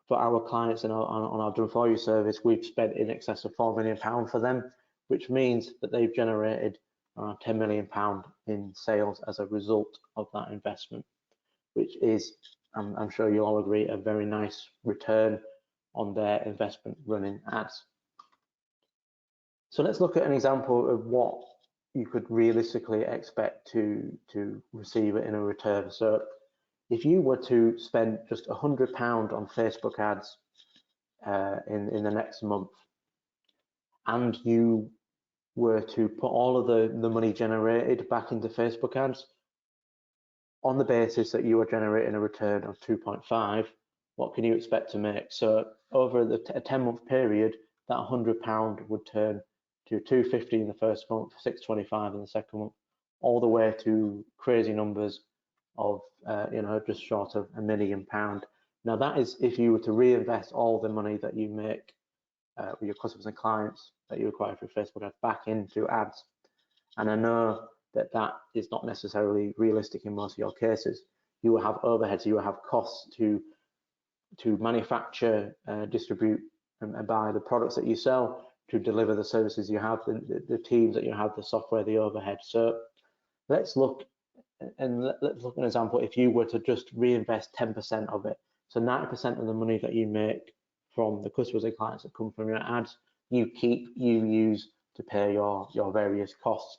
[SPEAKER 1] for our clients and on our done for you service, we've spent in excess of £4 million for them, which means that they've generated around £10 million in sales as a result of that investment, which is, I'm sure you'll all agree, a very nice return on their investment running ads. So let's look at an example of what you could realistically expect to receive in a return. So if you were to spend just £100 on Facebook ads in the next month, and you were to put all of the money generated back into Facebook ads, on the basis that you are generating a return of 2.5, what can you expect to make? So over a 10-month period, that £100 would turn to 250 in the first month, 625 in the second month, all the way to crazy numbers of just short of £1 million. Now that is if you were to reinvest all the money that you make with your customers and clients that you acquire through Facebook ads back into ads. And I know that is not necessarily realistic in most of your cases. You will have overheads, you will have costs to manufacture, distribute, and buy the products that you sell, to deliver the services you have, the teams that you have, the software, the overhead. So let's look at an example. If you were to just reinvest 10% of it, so 90% of the money that you make from the customers and clients that come from your ads, you use to pay your various costs.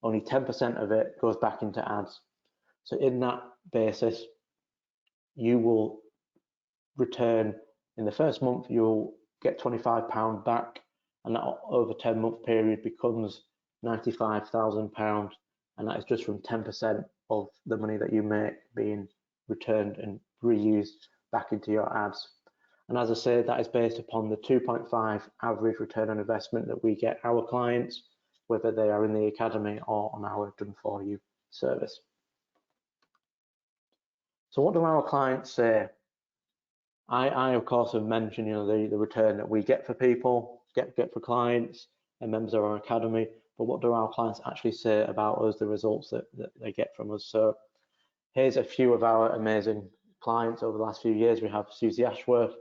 [SPEAKER 1] Only 10% of it goes back into ads. So in that basis, you will return in the first month, you'll get £25 back, and that over 10-month period becomes £95,000, and that is just from 10% of the money that you make being returned and reused back into your ads. And as I say, that is based upon the 2.5 average return on investment that we get our clients, whether they are in the academy or on our done for you service. So what do our clients say? I of course have mentioned the return that we get for people, get for clients and members of our academy, but what do our clients actually say about us, the results that they get from us? So here's a few of our amazing clients over the last few years. We have Susie Ashworth.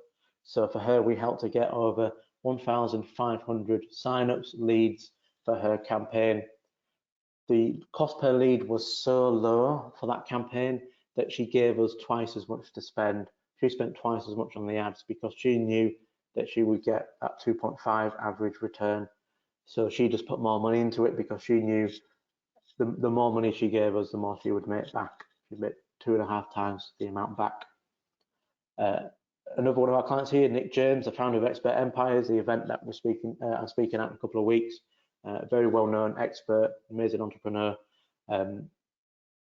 [SPEAKER 1] So for her, we helped to get over 1,500 sign-ups, leads for her campaign. The cost per lead was so low for that campaign that she gave us twice as much to spend. She spent twice as much on the ads because she knew that she would get that 2.5 average return. So she just put more money into it because she knew the more money she gave us, the more she would make back. She'd make 2.5 times the amount back. Another one of our clients here, Nick James, the founder of Expert Empires, the event that I'm speaking at in a couple of weeks. Very well-known expert, amazing entrepreneur.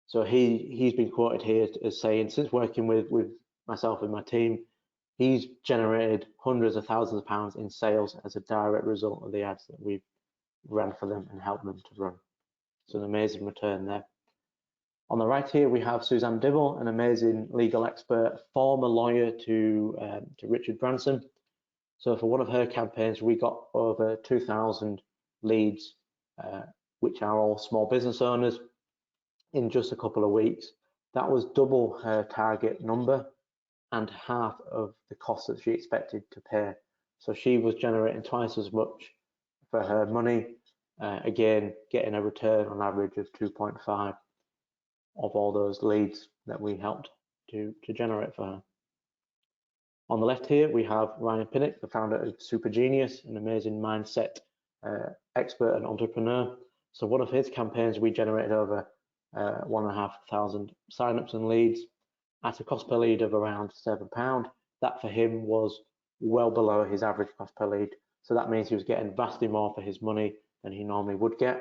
[SPEAKER 1] So he's been quoted here as saying, since working with myself and my team, he's generated hundreds of thousands of pounds in sales as a direct result of the ads that we've ran for them and helped them to run. So an amazing return there. On the right here, we have Suzanne Dibble, an amazing legal expert, former lawyer to Richard Branson. So for one of her campaigns, we got over 2,000 leads, which are all small business owners, in just a couple of weeks. That was double her target number and half of the cost that she expected to pay. So she was generating twice as much for her money, again, getting a return on average of 2.5 of all those leads that we helped to generate for her. On the left here, we have Ryan Pinnock, the founder of Super Genius, an amazing mindset expert and entrepreneur. So one of his campaigns, we generated over 1,500 signups and leads at a cost per lead of around £7. That for him was well below his average cost per lead. So that means he was getting vastly more for his money than he normally would get.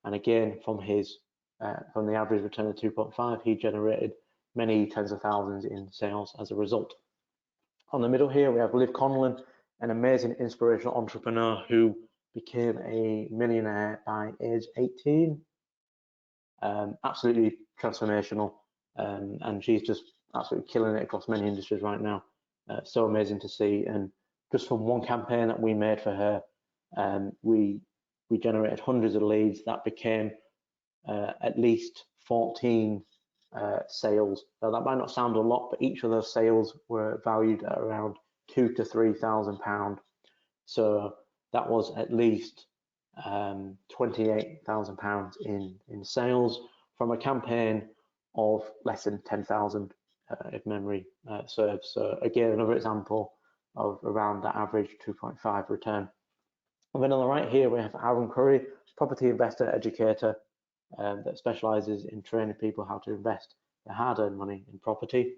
[SPEAKER 1] And again, from the average return of 2.5, he generated many tens of thousands in sales as a result. On the middle here, we have Liv Conlon, an amazing inspirational entrepreneur who became a millionaire by age 18. Absolutely transformational, and she's just absolutely killing it across many industries right now. So amazing to see. And just from one campaign that we made for her, we generated hundreds of leads that became at least 14 sales. Now that might not sound a lot, but each of those sales were valued at around £2,000 to £3,000. So that was at least £28,000 in sales from a campaign of less than 10,000, if memory serves. So again, another example of around that average 2.5 return. And then on the right here, we have Aaron Curry, property investor educator that specializes in training people how to invest their hard-earned money in property.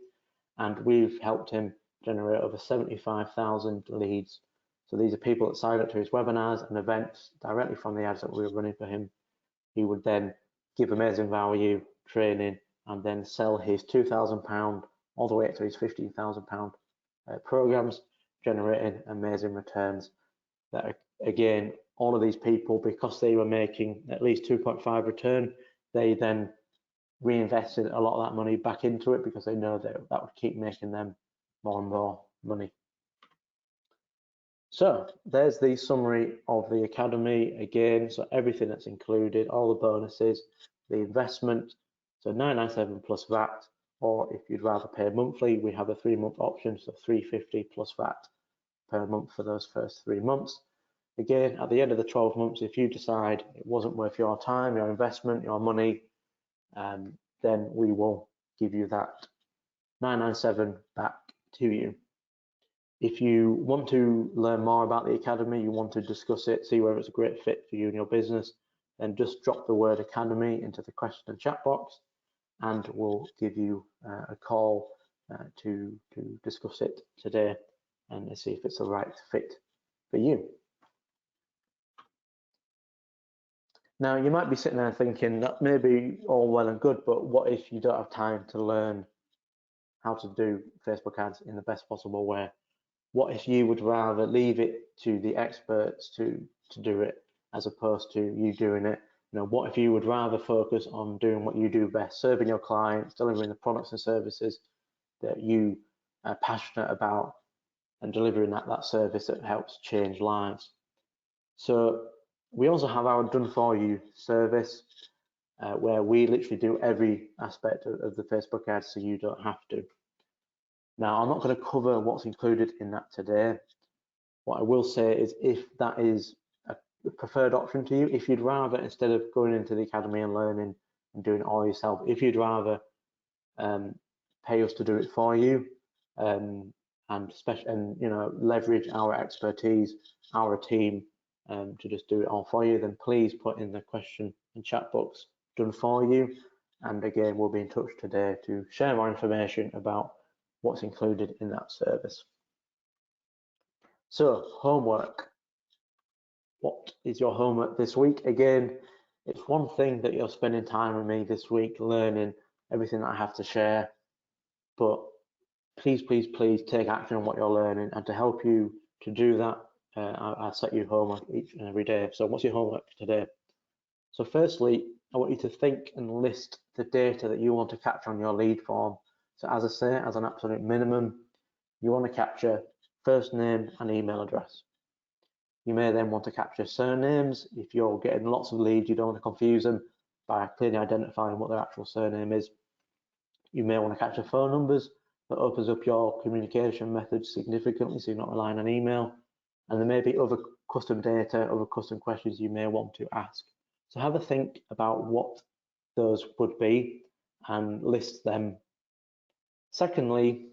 [SPEAKER 1] And we've helped him generate over 75,000 leads. So these are people that sign up to his webinars and events directly from the ads that we were running for him. He would then give amazing value, training, and then sell his £2,000 all the way up to his £15,000 programs, generating amazing returns. That again, all of these people, because they were making at least 2.5 return, they then reinvested a lot of that money back into it because they know that that would keep making them more and more money. So there's the summary of the academy again. So everything that's included, all the bonuses, the investment, so 997 plus VAT, or if you'd rather pay monthly, we have a 3-month option, so 350 plus VAT per month for those first 3 months. Again, at the end of the 12 months, if you decide it wasn't worth your time, your investment, your money, then we will give you that 997 back to you. If you want to learn more about the academy, you want to discuss it, see whether it's a great fit for you and your business, then just drop the word academy into the question and chat box, and we'll give you a call to discuss it today and see if it's the right fit for you. Now, you might be sitting there thinking that may be all well and good, but what if you don't have time to learn how to do Facebook ads in the best possible way? What if you would rather leave it to the experts to do it as opposed to you doing it? You know, what if you would rather focus on doing what you do best, serving your clients, delivering the products and services that you are passionate about, and delivering that service that helps change lives? So we also have our done for you service where we literally do every aspect of the Facebook ads so you don't have to. Now, I'm not going to cover what's included in that today. What I will say is if that is a preferred option to you, if you'd rather, instead of going into the academy and learning and doing it all yourself, if you'd rather pay us to do it for you and you know, leverage our expertise, our team to just do it all for you, then please put in the question and chat box done for you. And again, we'll be in touch today to share more information about what's included in that service. So, homework. What is your homework this week? Again, it's one thing that you're spending time with me this week, learning everything that I have to share, but please, please, please take action on what you're learning, and to help you to do that, I set you homework each and every day. So what's your homework for today? So firstly, I want you to think and list the data that you want to capture on your lead form. So as I say, as an absolute minimum, you want to capture first name and email address. You may then want to capture surnames. If you're getting lots of leads, you don't want to confuse them by clearly identifying what their actual surname is. You may want to capture phone numbers. That opens up your communication methods significantly, so you're not relying on email. And there may be other custom data, other custom questions you may want to ask. So have a think about what those would be and list them. Secondly,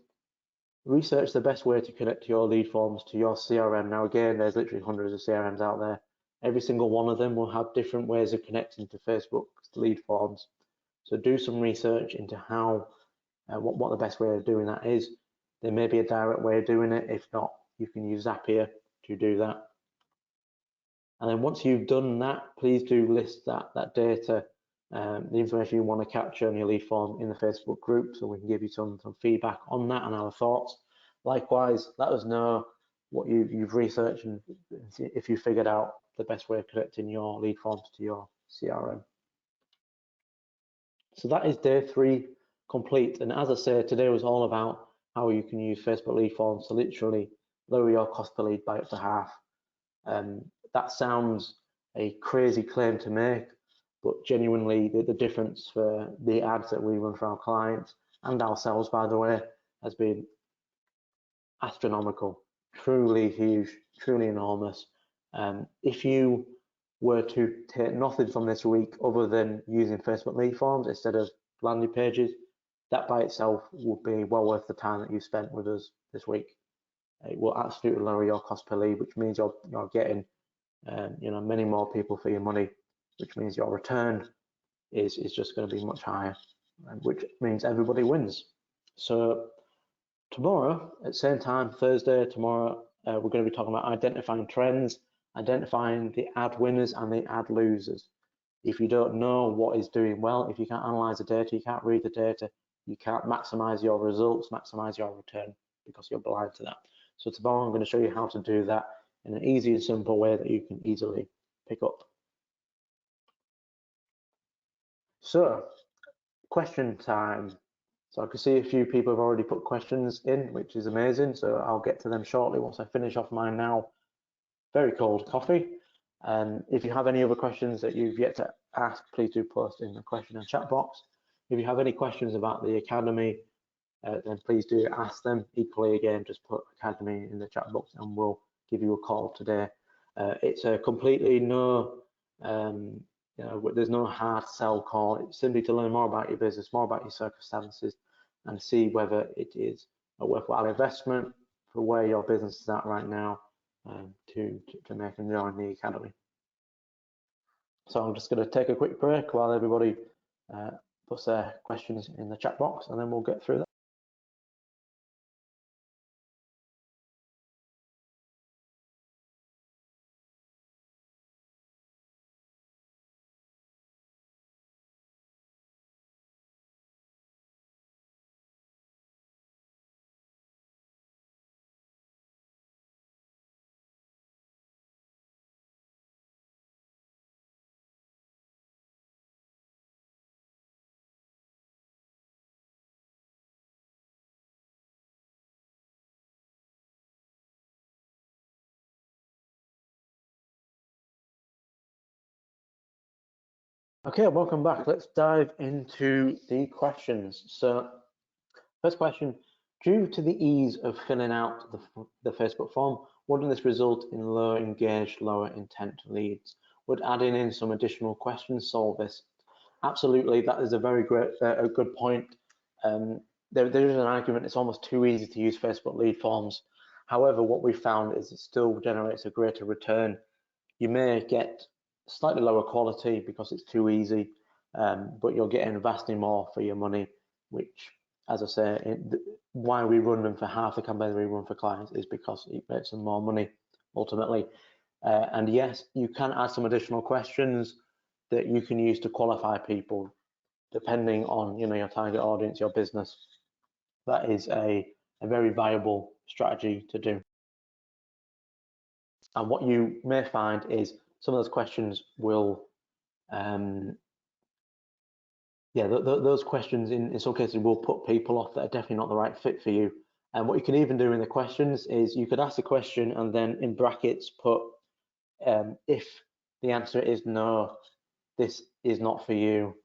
[SPEAKER 1] research the best way to connect your lead forms to your CRM. Now, again, there's literally hundreds of CRMs out there. Every single one of them will have different ways of connecting to Facebook's lead forms. So do some research into how, what the best way of doing that is. There may be a direct way of doing it. If not, you can use Zapier to do that. And then once you've done that, please do list that data, the information you want to capture in your lead form in the Facebook group, so we can give you some feedback on that and our thoughts. Likewise, let us know what you've researched and if you figured out the best way of connecting your lead forms to your CRM. So that is day 3 complete. And as I say, today was all about how you can use Facebook lead forms to literally lower your cost per lead by up to half. That sounds a crazy claim to make, but genuinely the difference for the ads that we run for our clients and ourselves, by the way, has been astronomical, truly huge, truly enormous. If you were to take nothing from this week other than using Facebook lead forms instead of landing pages, that by itself would be well worth the time that you spent with us this week. It will absolutely lower your cost per lead, which means you're getting many more people for your money, which means your return is just going to be much higher, which means everybody wins. So tomorrow at the same time, Thursday, tomorrow, we're going to be talking about identifying trends, identifying the ad winners and the ad losers. If you don't know what is doing well, if you can't analyze the data, you can't read the data, you can't maximize your results, maximize your return because you're blind to that. So tomorrow I'm going to show you how to do that in an easy and simple way that you can easily pick up. So, question time. So I can see a few people have already put questions in, which is amazing. So I'll get to them shortly once I finish off my now very cold coffee. If you have any other questions that you've yet to ask, please do post in the question and chat box. If you have any questions about the Academy, then please do ask them. Equally, again, just put Academy in the chat box and we'll give you a call today. It's a completely there's no hard sell call. It's simply to learn more about your business, more about your circumstances, and see whether it is a worthwhile investment for where your business is at right now to make and join the Academy. So I'm just going to take a quick break while everybody puts their questions in the chat box, and then we'll get through that. Okay, welcome back. Let's dive into the questions. So, first question, due to the ease of filling out the Facebook form, wouldn't this result in lower engaged, lower intent leads? Would adding in some additional questions solve this? Absolutely, that is a very a good point. There is an argument, it's almost too easy to use Facebook lead forms. However, what we found is it still generates a greater return. You may get slightly lower quality because it's too easy, but you're getting vastly more for your money, which, as I say, why we run them for half the campaigns we run for clients is because it makes them more money ultimately. And yes, you can add some additional questions that you can use to qualify people depending on your target audience, your business. That is a very viable strategy to do. And what you may find is some of those questions will yeah, those questions in some cases will put people off that are definitely not the right fit for you. And what you can even do in the questions is you could ask the question and then in brackets put if the answer is no, this is not for you.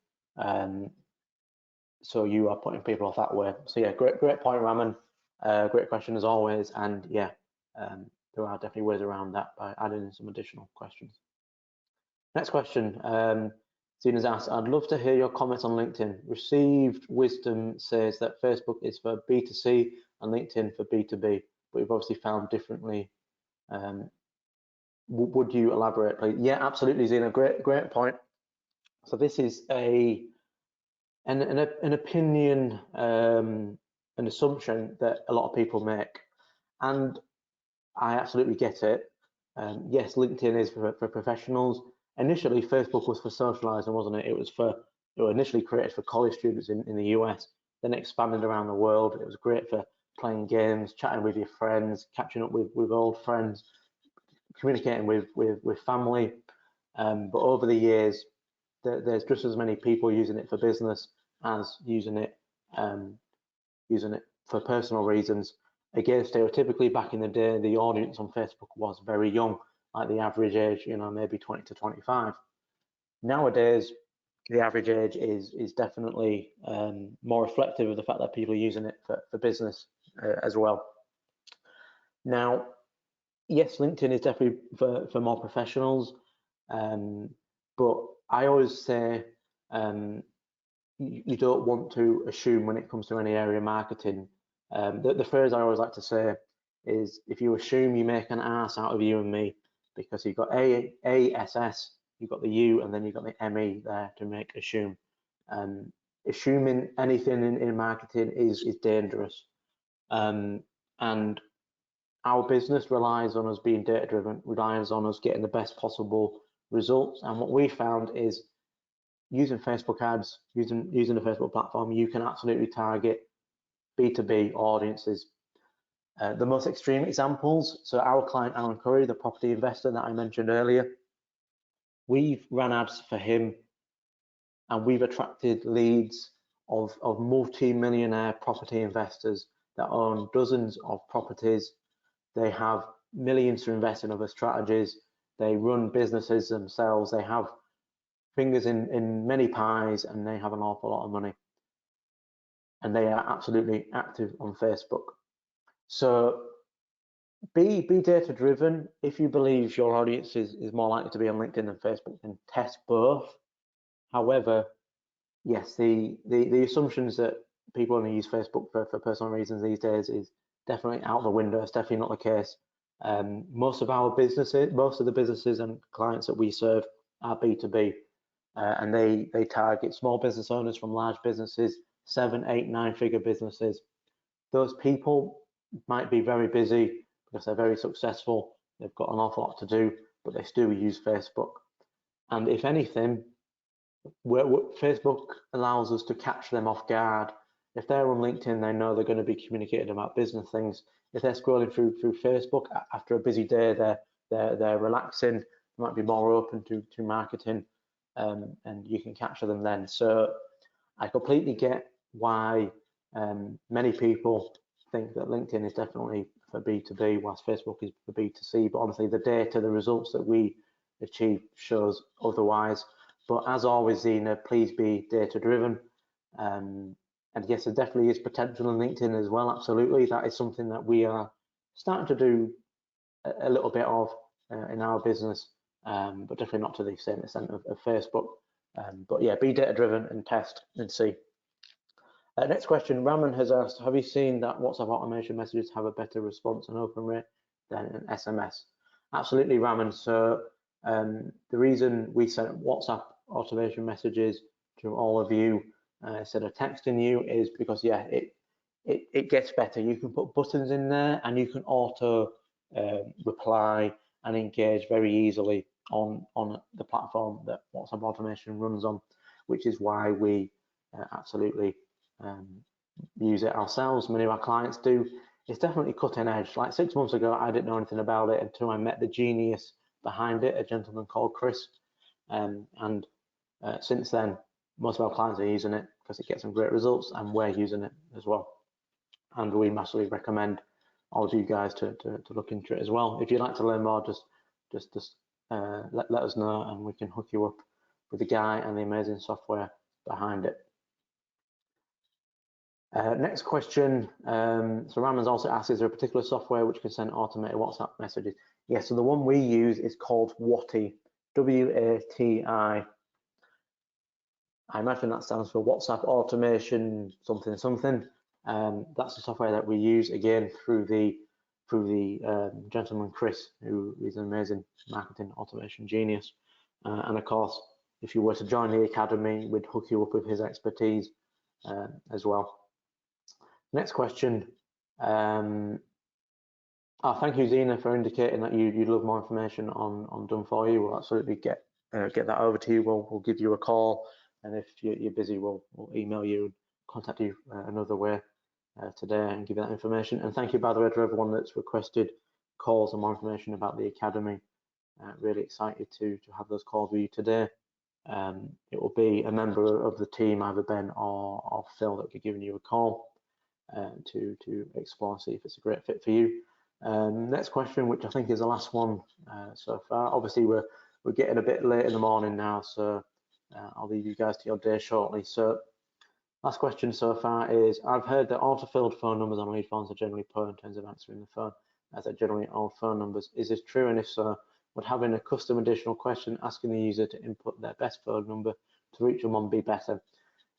[SPEAKER 1] So you are putting people off that way. So yeah, great point, Raman. Great question as always. And yeah, there are definitely ways around that by adding in some additional questions. Next question. Zina's asked, I'd love to hear your comments on LinkedIn. Received wisdom says that Facebook is for B2C and LinkedIn for B2B, but we've obviously found differently. Would you elaborate, please? Yeah, absolutely, Zina. Great point. So this is an opinion, an assumption that a lot of people make, and I absolutely get it. Yes, LinkedIn is for professionals. Initially, Facebook was for socializing, wasn't it? It was initially created for college students in the US, then expanded around the world. It was great for playing games, chatting with your friends, catching up with old friends, communicating with family. But over the years, there's just as many people using it for business as using it for personal reasons. Again, stereotypically, back in the day, the audience on Facebook was very young, like the average age, maybe 20 to 25. Nowadays, the average age is definitely more reflective of the fact that people are using it for business as well. Now, yes, LinkedIn is definitely for more professionals, but I always say you don't want to assume when it comes to any area of marketing. The phrase I always like to say is, if you assume, you make an ass out of you and me, because you've got ASS, you've got the U, and then you've got the ME there to make assume. Assuming anything in marketing is dangerous. And our business relies on us being data driven, relies on us getting the best possible results. And what we found is, using Facebook ads, using the Facebook platform, you can absolutely target B2B audiences. The most extreme examples, so our client Alan Curry, the property investor that I mentioned earlier, we've ran ads for him and we've attracted leads of multi-millionaire property investors that own dozens of properties. They have millions to invest in other strategies. They run businesses themselves. They have fingers in many pies, and they have an awful lot of money. And they are absolutely active on Facebook. So be data driven. If you believe your audience is more likely to be on LinkedIn than Facebook, then test both. However, yes, the assumptions that people only use Facebook for personal reasons these days is definitely out the window. It's definitely not the case. Most of the businesses and clients that we serve are B2B, and they target small business owners from large businesses, 7, 8, 9-figure businesses. Those people might be very busy because they're very successful. They've got an awful lot to do, but they still use Facebook. And if anything, Facebook allows us to catch them off guard. If they're on LinkedIn, they know they're going to be communicating about business things. If they're scrolling through Facebook after a busy day, they're relaxing, they might be more open to marketing, and you can capture them then. So I completely get why many people think that LinkedIn is definitely for B2B, whilst Facebook is for B2C. But honestly, the data, the results that we achieve shows otherwise. But as always, Zina, please be data driven. And yes, there definitely is potential in LinkedIn as well. Absolutely, that is something that we are starting to do a little bit of in our business, but definitely not to the same extent of Facebook. But yeah, be data driven and test and see. Next question, Raman has asked, have you seen that WhatsApp automation messages have a better response and open rate than an SMS? Absolutely, Raman. So the reason we sent WhatsApp automation messages to all of you instead of texting you is because, yeah, it gets better. You can put buttons in there and you can auto reply and engage very easily on the platform that WhatsApp automation runs on, which is why we absolutely use it ourselves. Many of our clients do. It's definitely cutting edge. Like 6 months ago, I didn't know anything about it until I met the genius behind it, a gentleman called Chris. And since then, most of our clients are using it because it gets them great results, and we're using it as well. And we massively recommend all of you guys to look into it as well. If you'd like to learn more, just let us know, and we can hook you up with the guy and the amazing software behind it. Next question. So Raman's also asked, is there a particular software which can send automated WhatsApp messages? Yeah, so the one we use is called WATI, W-A-T-I. I imagine that stands for WhatsApp Automation something something. That's the software that we use, again, through the gentleman Chris, who is an amazing marketing automation genius. And of course, if you were to join the academy, we'd hook you up with his expertise as well. Next question. Thank you, Zena, for indicating that you'd love more information on Done For You. We'll absolutely get that over to you. We'll give you a call, and if you're busy, we'll email you and contact you another way today and give you that information. And thank you, by the way, to everyone that's requested calls and more information about the academy. Really excited to have those calls with you today. It will be a member of the team, either Ben or Phil, that will be giving you a call to explore and see if it's a great fit for you. Next question, which I think is the last one so far. Obviously, we're getting a bit late in the morning now, so I'll leave you guys to your day shortly. So last question so far is, I've heard that auto-filled phone numbers on lead forms are generally poor in terms of answering the phone, as they're generally old phone numbers. Is this true? And if so, would having a custom additional question asking the user to input their best phone number to reach them on be better?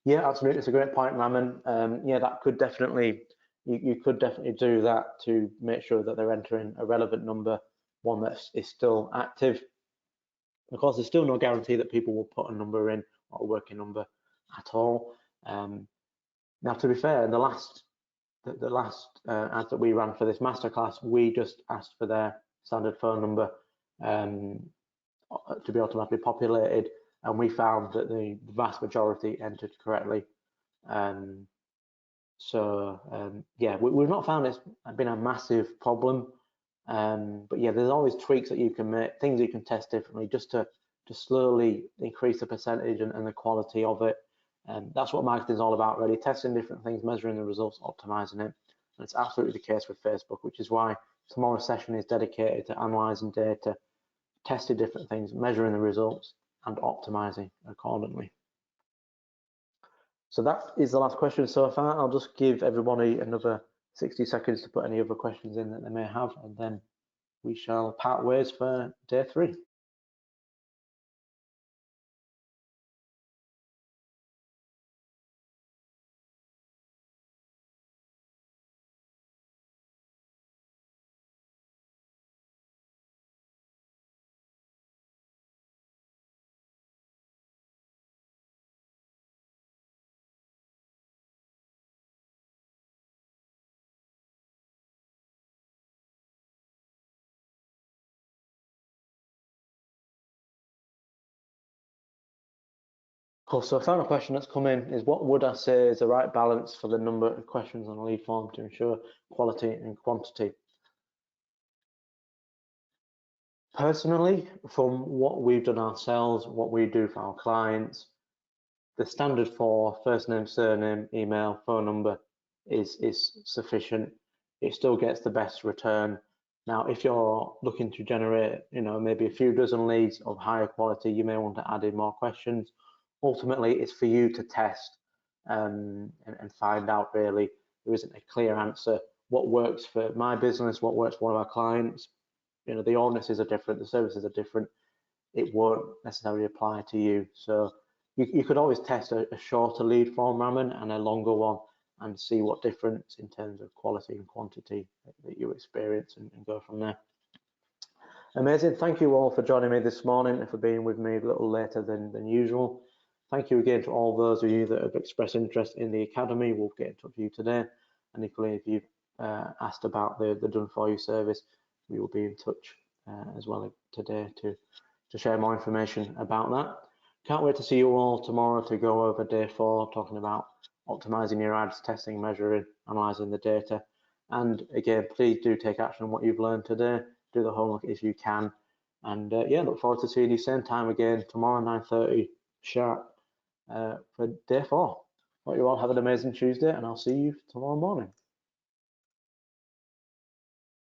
[SPEAKER 1] Yeah, absolutely. It's a great point, Raman. Yeah, that could definitely, you could definitely do that to make sure that they're entering a relevant number, one that is still active. Of course, there's still no guarantee that people will put a number in, or a working number at all. Now, to be fair, the last ad that we ran for this masterclass, we just asked for their standard phone number to be automatically populated, and we found that the vast majority entered correctly. Yeah, we've not found it's been a massive problem, but yeah, there's always tweaks that you can make, things you can test differently, just to slowly increase the percentage and the quality of it. That's what marketing is all about, really, testing different things, measuring the results, optimizing it. And it's absolutely the case with Facebook, which is why tomorrow's session is dedicated to analyzing data, testing different things, measuring the results, and optimizing accordingly. So that is the last question so far. I'll just give everybody another 60 seconds to put any other questions in that they may have, and then we shall part ways for day 3. Cool. So a final question that's come in is, what would I say is the right balance for the number of questions on a lead form to ensure quality and quantity? Personally, from what we've done ourselves, what we do for our clients, the standard for first name, surname, email, phone number is sufficient. It still gets the best return. Now, if you're looking to generate, maybe a few dozen leads of higher quality, you may want to add in more questions. Ultimately, it's for you to test and find out, really. There isn't a clear answer. What works for my business, what works for one of our clients, the audiences are different, the services are different. It won't necessarily apply to you. So you could always test a shorter lead form, Raman, and a longer one, and see what difference in terms of quality and quantity that you experience, and go from there. Amazing. Thank you all for joining me this morning and for being with me a little later than usual. Thank you again to all those of you that have expressed interest in the academy. We'll get in touch with you today. And equally, if you've asked about the Done For You service, we will be in touch as well today to share more information about that. Can't wait to see you all tomorrow to go over day 4, talking about optimizing your ads, testing, measuring, analyzing the data. And again, please do take action on what you've learned today. Do the homework if you can. And yeah, look forward to seeing you same time again tomorrow, 9:30 sharp. for day 4. Hope you all have an amazing Tuesday, and I'll see you tomorrow morning.